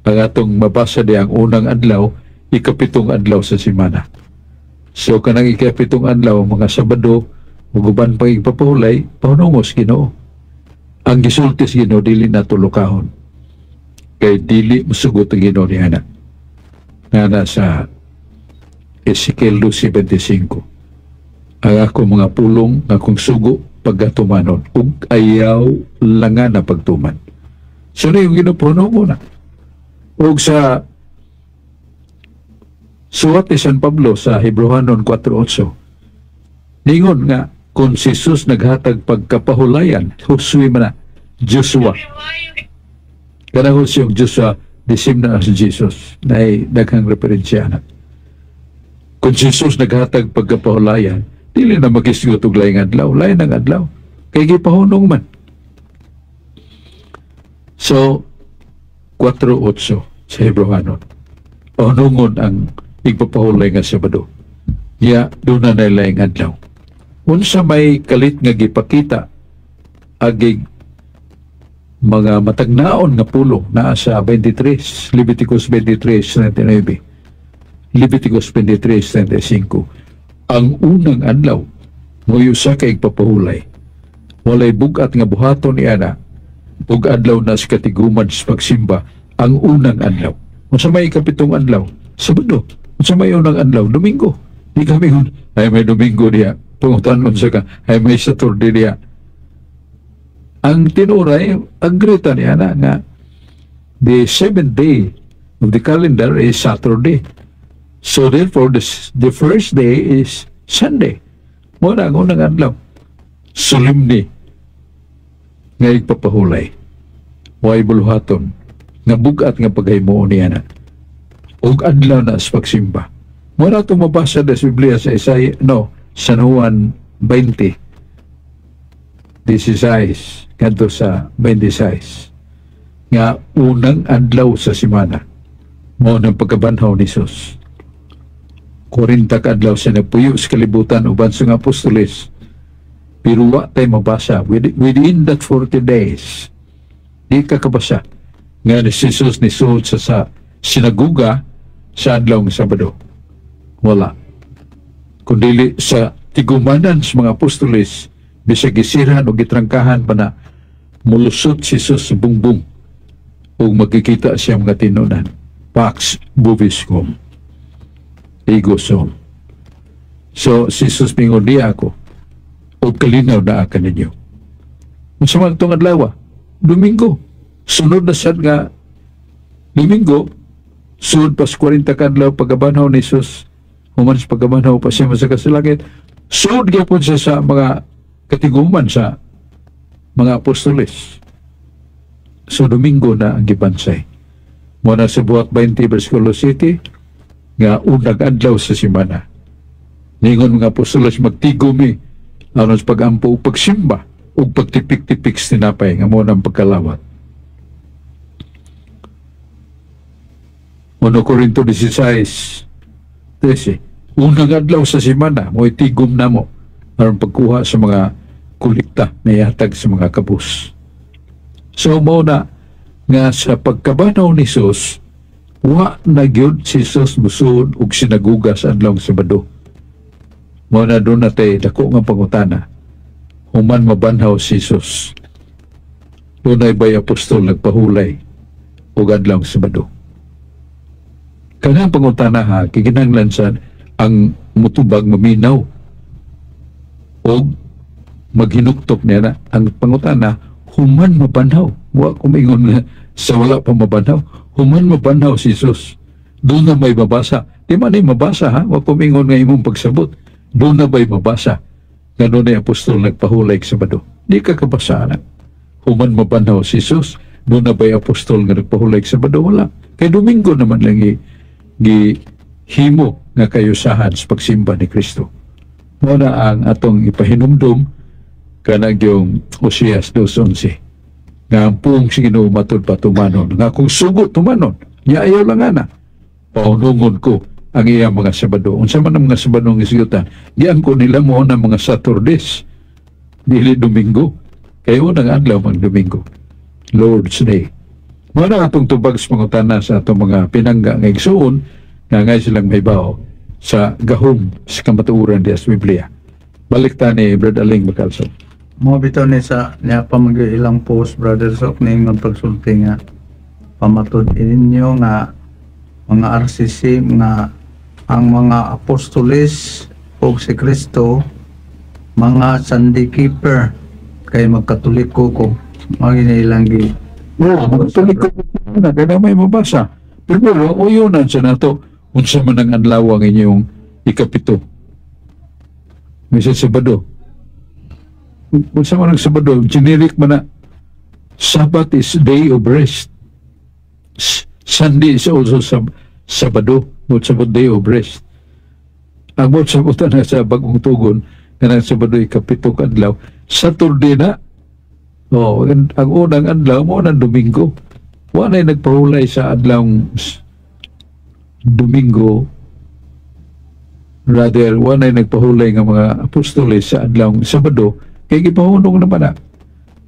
B: Ang atong mabasa di ang unang adlaw, ikapitong adlaw sa semana. So kanang ikapitong adlaw, mga Sabado, ug uban pang igpapahulay, pahunungos Ginoo. Ang gisultis Ginoo dili na tulokahon. Kay dili masugot ang Ginoo ni anak. Na sa Ezekiel 12:25. Ang ako mga pulong, akong sugo, pagkatumanon, ug ayaw langan na pagtuman. So na yung ginupuno mo na. Ug sa suwat ni San Pablo sa Hebrehanon 4:8, ningon nga, kung si Jesus naghatag pagkapahulayan, Josue man na, Joshua. Kanang siyang Joshua, disim na si Jesus, na ay daghang referensya na. Kung si Jesus naghatag pagkapahulayan, dili na makisgot og laing adlaw, lain ang adlaw. Kay gipahunong man. So, 4:8 sa Hebrehanon. Pahunungon ang igpapahulay nga Sabado. Ya, doon na laing adlaw. Unsa may kalit nga gipakita agig mga matagnaon nga pulo naa sa 23, Leviticus 23:39, Leviticus 23:35. Ang unang adlaw mo'y usa ka igpapahulay. Walay bugat nga buhaton ni ana ug adlaw na sa katiguman sa pagsimba ang unang adlaw. Unsa may ikapitong adlaw? Sabado. Unsa may unang adlaw? Domingo. Di kami ay may Domingo diya. Pangutanon sa ka, ay may Saturday niya. Ang tinuray, agrita niya na nga, the 7th day of the calendar is Saturday. So therefore, the first day is Sunday. Muna ang unang adlaw. Solemnity nga ipapahulay. Way buluhaton. Nga bugat nga paghimuon niya na. Og adlaw na sa pagsimba. Muna itong mabasa na sa Biblia sa San Juan 20. 16. Kanto sa 26. Nga unang adlaw sa simana. Mao ng pagkabanhaw ni Jesus. 40 kadlaw siya nagpuyo sa kalibutan uban sa mga apostoles. Pero wa tayo mabasa. Within that 40 days, di ka kabasa nga ni Jesus ni Sul sa sinaguga sa adlaw ng Sabado. Wala. Kundili sa tigumanan sa mga apostoles, bisag gisiran o gitrangkahan pa na mulusot si Jesus sa bungbong o magkikita siya mga tinunan. Pax Bubiscum. Igosom. So, si Jesus pingon niya ako o kalinaw na akan ninyo. Masamang itong adlaw, Domingo. Sunod na sad nga Domingo, sunod pas 40 kadlaw pagabanhaw ni Jesus, human sa pagabanhaw pa siya sa kasalangit, sunod gyapon siya sa mga katiguman sa mga apostoles. So, Domingo na ang gibansay. Muna sa buhat 20 versikulo 7, nga unang adlaw sa simana. Ningon mga apostoles magtigumi aron sa pagampo o pagsimba o pagtipik-tipik tinapay nga mo ng pagkalawat. 1 Corinto 16, 13. Unang adlaw sa simana, mo itigom na mo aron pagkuha sa mga kulikta na ihatag sa mga kabus. So, mo na nga sa pagkabanaw ni Jesus, wa na gyud si Jesus musud og sinaguga sa adlaw ng Sabado. Mao na doon natay dako nga pangutana. Human mabanhaw si Jesus. Dunay bay apostol nagpahulay og adlaw ng Sabado. Kanang pangutana ha, kikinahanglan sad ang mutubag maminaw og maghinuktok niya na ang pangutana human mabanhaw. Wa ko maingon nga sa wala pa mabanhaw. Human mabanhaw si Jesus. Doon na may mabasa. Di man ay mabasa ha? Huwag kumingon nga imong pagsabot. Doon na ba'y mabasa? Nga doon ay apostol nagpahulay sa Sabado. Di ka kabasa na. Human mabanhaw si Jesus. Doon na ba'y apostol nga nagpahulay sa Sabado? Wala. Kay Domingo naman lang gihimo nga kayusahan sa pagsimba ni Kristo. Muna ang atong ipahinumdum kanang yung Oseas 2:11. Nga ang puong si Ginoo matod pa tumanon. Nga kung sugot tumanon, niya ayaw lang ana. Paunungon ko ang iyang mga Sabado. Unsa man ang mga Sabado ng isigutan, diyan ko nila mo ng mga Saturdays. Dili Domingo. Kayo nang adlaw mang Domingo. Lord's Day. Muna atong tubag sa pangutana sa atong mga pinangga ng igsuon nga ngay silang may bao sa gahom sa kamatuuran di sa Biblia. Balik ta ni Brad Aling Bacalso.
C: Mo bitaw ni sa niya pa ilang post brother sok ningon pagsulti nga pamatod ninyo nga mga RCC nga ang mga apostoles o si Kristo mga Sunday keeper kay magkatoliko ko ilang gi
B: magkatoliko na kaya may mabasa pero uyunan sa nato unsa man ang adlaw ang inyong ikapito Misa Sabado. Kung sa mga Sabado, generic man na, Sabbath is day of rest. Sunday is also Sabado, but Sabbath day of rest. Ang mga Sabado na sa bagong tugon, na Sabado ikapito kadlaw, Saturday na. Ang unang adlaw mo ng Domingo. Wala nagpahulay sa adlawng Domingo. Rather, wala nagpahulay ng mga apostoles sa adlawng Sabado. Kaya gipahunong naman na.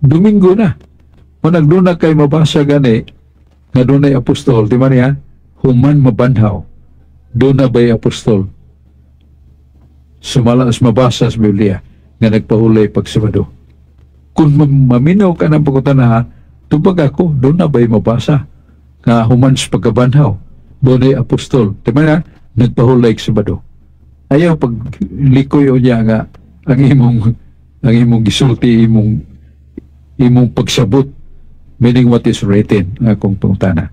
B: Domingo na. Kung nagduna kay mabasa gani, nga doon ay apostol, di man niya, human mabanhaw. Doon na ba'y apostol? Sumalas mabasa sa Biblia, nga nagpahulay pag Sabado. Kung maminaw ka ng pagkutanahan, tubag ako, doon na ba'y mabasa? Nga human sa pagkabanhaw, doon ay apostol. Di man niya, nagpahulay sa Sabado. Ayaw pag likoy o niya nga, ang imong gisulti, imong pagsabot, meaning what is written, akong pangutana.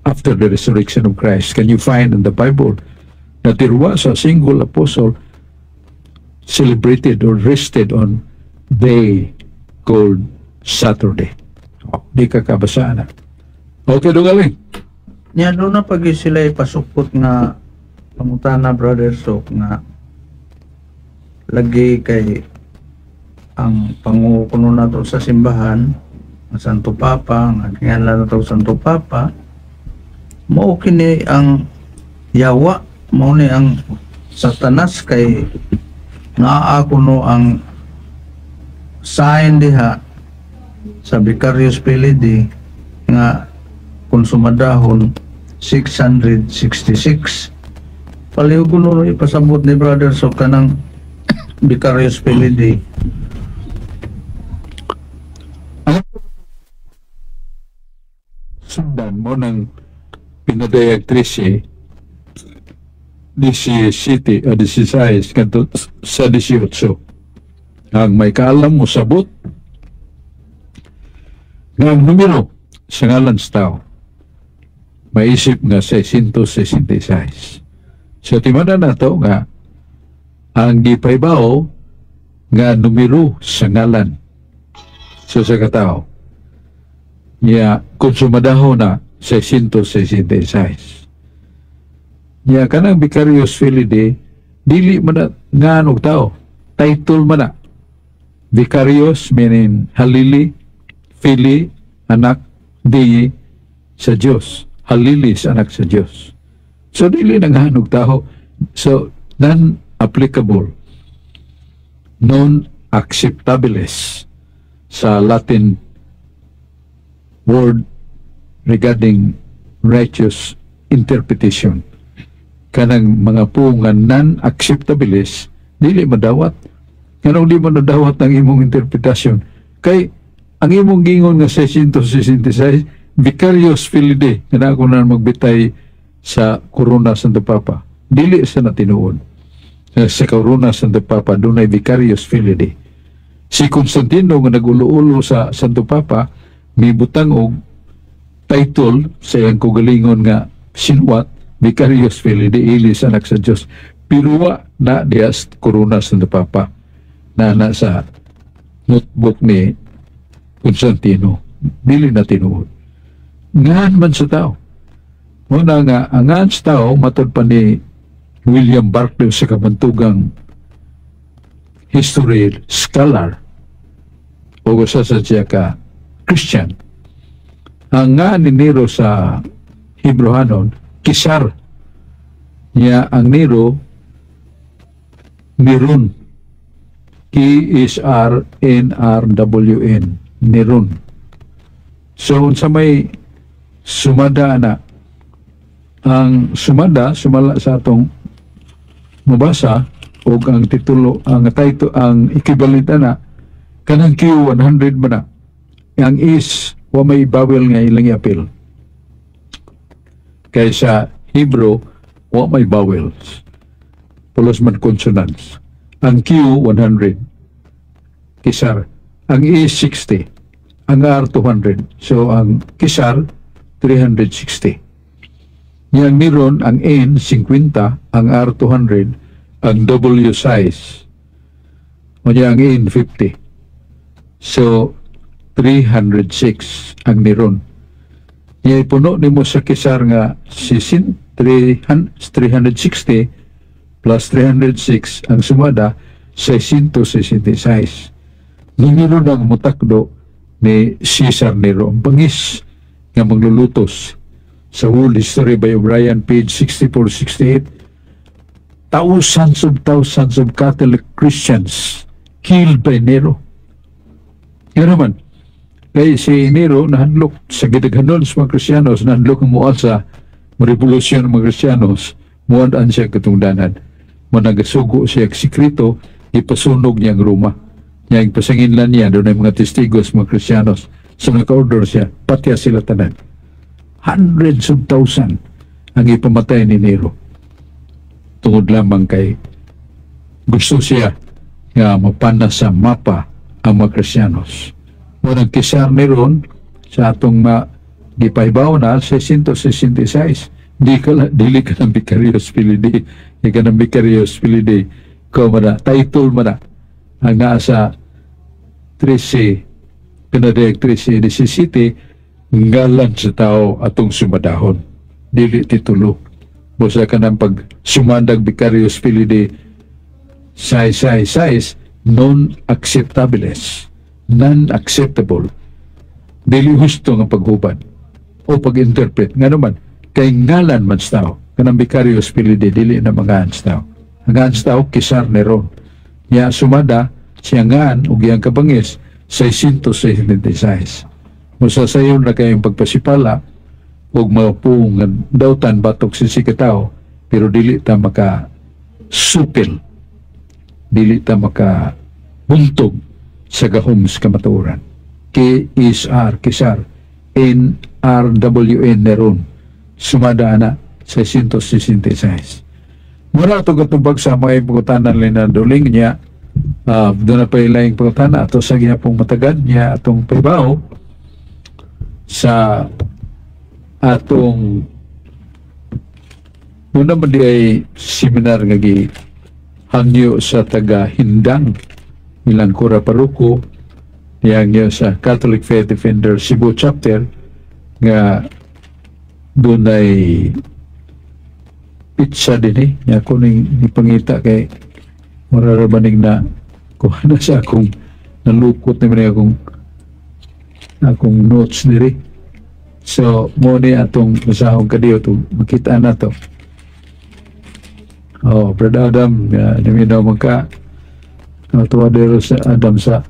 B: After the resurrection of Christ, can you find in the Bible that there was a single apostle celebrated or rested on day called Saturday? Di ka kabasaan na. Okay, Dungaling.
C: Nya doon na pag sila ipasupot nga pangutana, Brother Sok, nga lagi kay ang pangukuno nato sa simbahan, ang Santo Papa, ang ngalan nato Santo Papa, mao kini ang yawa, mao ni ang Satanas kay naa kuno ang sign diha sa Vicarious Filii nga konsumadahon 666. Palihog kuno ipasabot ni Brother so kanang Vicarious Filii.
B: Sundan mo ng pinadayag 13, 17 o 16 kanto sa 18. Ang may kaalam mo sabot nga ang numero sa ngalan sa tao maisip nga 666. So timada na to nga ang gipaybaw nga numero sa ngalan so sa katao niya konsumadaho na 666. Niya kanang Vicarious Filii dili man na nga anong tao, title man na. Vicarious meaning halili, Filii anak, Dei sa Dios, halili sa anak sa Dios. So dili na nga anong tao, so non-applicable, non-acceptables sa Latin word regarding righteous interpretation. Kanang mga pungan non-acceptables dili madawat. Kanang di mo nadawat ang imong interpretasyon kay ang imong gingon nga 666 Vicarious Filii nga ako na magbitay sa Corona Santo Papa dili sa natinuod. Sa Corona Santo Papa dunay Vicarious Filii. Si Constantino nga nagulo-ulo sa Santo Papa mibutang og title sa iyang kugalingon nga sinwat Vicarious Filii ilis anak sa Dios, pero wa na dias Corona Santo Papa na nasa notebook ni Constantino dili na tinuod. Ngan man sa tao muna nga ang ngan sa tao matod pa ni William Barclay sa kabantugang history scholar o sa siya ka Christian. Ang nga ni Nero sa Hebrewanon, Kisar. Niya ang Nero, Nerun. K-I-S-R-N-R-W-N. Nerun. So, sa may sumada na, ang sumada, sumala sa atong mabasa, o ang titulo, ang title, ang equivalent na, kanang Q100 ba na, ang is wa may bawel nga ilang apil kaysa Hebrew wa may vowels pulos man consonants. Ang Q 100 Kisar, ang is 60, ang R 200, so ang Kisar 360. Yang Neron ang N 50, ang R 200, ang W size o ang N 50, so 306 ang Neron. Niya puno ni mo sa Kisar nga 360 plus 306 ang sumada 666. Numero ng mutakdo ni Caesar Nero. Ang bangis nga maglulutos sa World History by O'Brien, page 64-68. Thousands of Catholic Christians killed by Nero. Yan naman. Kaya si Nero nahandlok sa gidaghanon sa mga Kristiyanos, nahandlok ang mual sa revolusyon ng mga Kristiyanos, muadaan siya katungdanan. Managasugo siya sikrito, ipasunog niya ang Roma. Niya ang pasanginlan niya, doon ay mga testigos, mga Kristiyanos. So naka-order siya, patya sila tanan. Hundreds of thousands ang ipamatay ni Nero. Tungod lamang kay gusto siya nga mapana sa mapa ang mga Kristiyanos. Mo nagkisar ni ron sa atong gipahibaw na 666. Dili ka ng Vicarious Filii, di ka ng Vicarious Filii, title mo na, ang nasa 13, pinadayag 13, ngalan sa tao atong sumadahon. Dili titulo. Busa ka ng pag sumandag Vicarious Filii, size, non-acceptables, non-acceptable. Dili husto nga paghubad o pag-interpret. Nga naman, kay ngalan man sa tao, kanang Vicarious Filii, dili na mga ans tao. Ang ans tao, kisar ni ron. Ya sumada, siya ngaan, ug iyang kabangis, 666. Musa sayon na kayong pagpasipala, ug mga pung dautan batok si katao, pero dili ta maka supil, dili ta maka buntog sa gahom sa kamatuoran. K-is-R, kisar, N-R-W-N neron, sumada na 666. Muna ito katubag sa mga pagkutanan na duling niya, doon na pa ilang pagkutanan, ato sa ginapong matagad niya, atong paibaw, sa atong doon naman di ay seminar nga hangyo sa taga Hindang ilang Kura Paruko hangyo sa Catholic Faith Defender Cebu Chapter nga doon ay pizza din nga kuning ipangita kay mararabaning na kuha na sa akong nalukot naman akong notes diri. So, muna atong masahong kadiyo to makita na to. Oh, Brother Adam, naminaw magka tuwadero sa Adam sa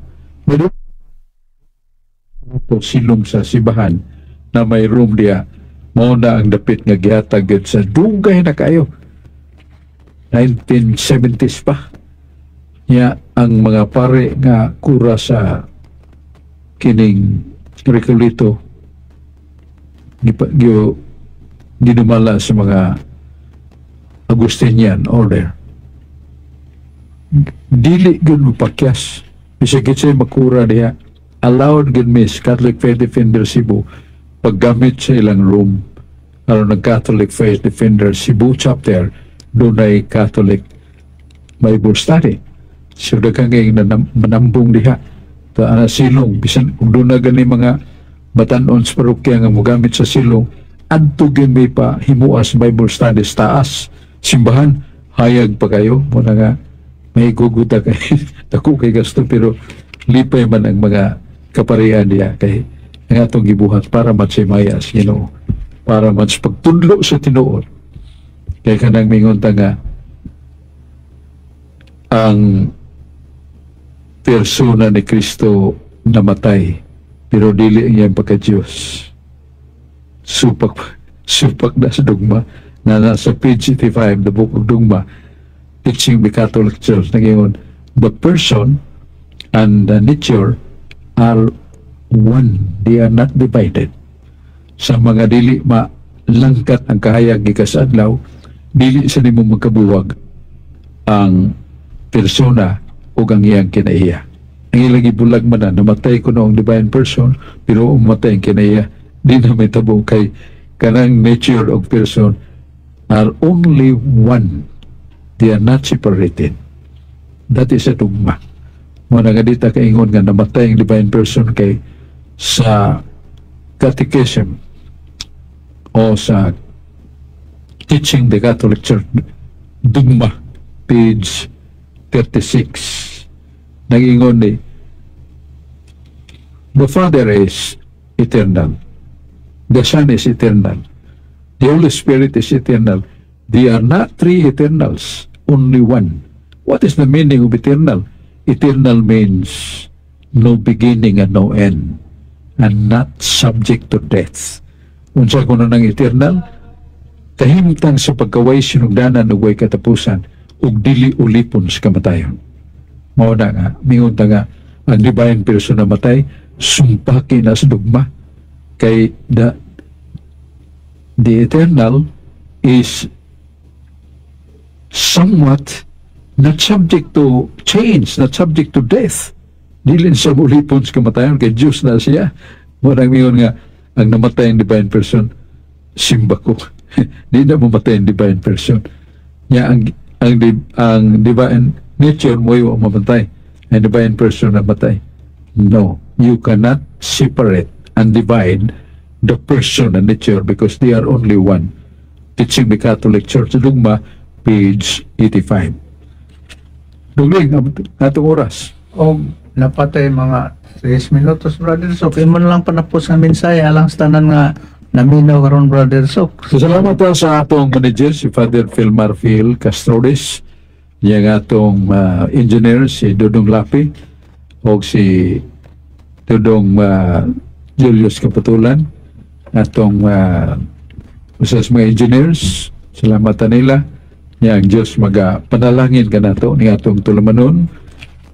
B: silong sa sibahan na may room diya. Mauna ang dapit nga gihatag sa dugay na kayo. 1970s pa. Niya ang mga pare nga kura sa kining Recolito ginumala sa mga Agustinian order. Dili gud mapakyas bisag gitsay makura diha, allowed gud Miss Catholic Faith Defender Cebu paggamit sa ilang room aron ng Catholic Faith Defender Cebu Chapter dunay Catholic Bible Study. So daghang manambong diha ta ana silong bisan kung doon na gani mga batanon sa parokya nga mogamit sa silong adto gyud may pa himuas Bible studies taas simbahan hayag pa kayo mo na nga may guguta kay dako kay gasto pero lipay man ang mga kaparian niya kay ang atong gibuhat para man sa mayas para man sa pagtudlo sa tinuod kay kanang mingon ta nga ang persona ni Kristo namatay pero dili niya pagka-Diyos. Supak na sa dogma na nasa page 85, the Book of Dogma, teaching the Catholic Church, nagingon, the person and the nature are one. They are not divided. Sa mga dili malangkat ang kahayag gikas adlaw, dili sa nimo magkabuwag ang persona o ang iyang kinaiya. Ang ilang ibulag man na namatay ko noong divine person pero umatay ang kinaiya di na may tabong kay kanang nature of person are only one. They are not separated. That is a dogma. Muna nga dita kaingon nga namatay ang divine person kay sa catechism o sa teaching the Catholic Church dogma page 36 nagingon ni the Father is eternal, the Son is eternal, the Holy Spirit is eternal. They are not three eternals, only one. What is the meaning of eternal? Eternal means no beginning and no end, and not subject to death. Unsa kuno nang eternal? Kahimtang sa pagkaway sinugdanan ug way katapusan ug dili ulipon sa kamatayon. Mao na nga mingon ta nga ang divine person na matay sumpaki na sa dogma kay the eternal is somewhat not subject to change, not subject to death. Dili sa mulipon sa kamatayon kay Diyos na siya. Marang miyon nga ang namatay ang divine person simba ko. Di na mamatay ang divine person. Nya ang divine nature mo yung mamatay. Ang divine person namatay. No, you cannot separate and divide the person and nature because they are only one. Teaching the Catholic Church, Dugma, page 85. Dugling, atong oras.
C: O napatay mga 3 minutos, Brother Sok. Imo na lang panapos nga mensahe alang sa tanan nga naminaw karon, Brother Sok.
B: So, salamat po sa atong manager, si Father Philmar Phil Castrodes, yung atong engineer, si Dudong Lapi, o si Dudong Julius Kapatulan, atong usas mga engineers, salamatan nila. Yang Diyos panalangin ka na to ni atong tulumanon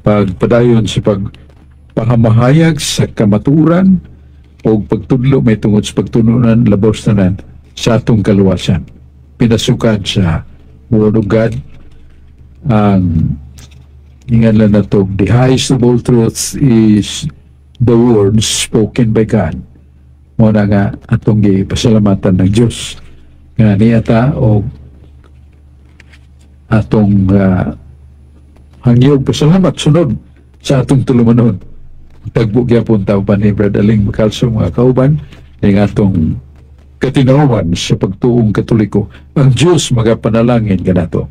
B: pagpadayon sa pagpahamahayag sa kamaturan o pagtudlo may tungod sa pagtununan labos tanan sa atong kaluwasan. Pinasukad sa Word of God ang ingalan na to, the highest of all truths is the words spoken by God. Muna nga atong gipasalamatan ng Diyos nga niyata o atong hangyog pasalamat sunod sa atong tulumanon. Tagbo gyapon taw pa ni Brad Aling Makalso mga kauban ng atong katinawan sa pagtuong Katoliko. Ang Diyos magapanalangin kanato.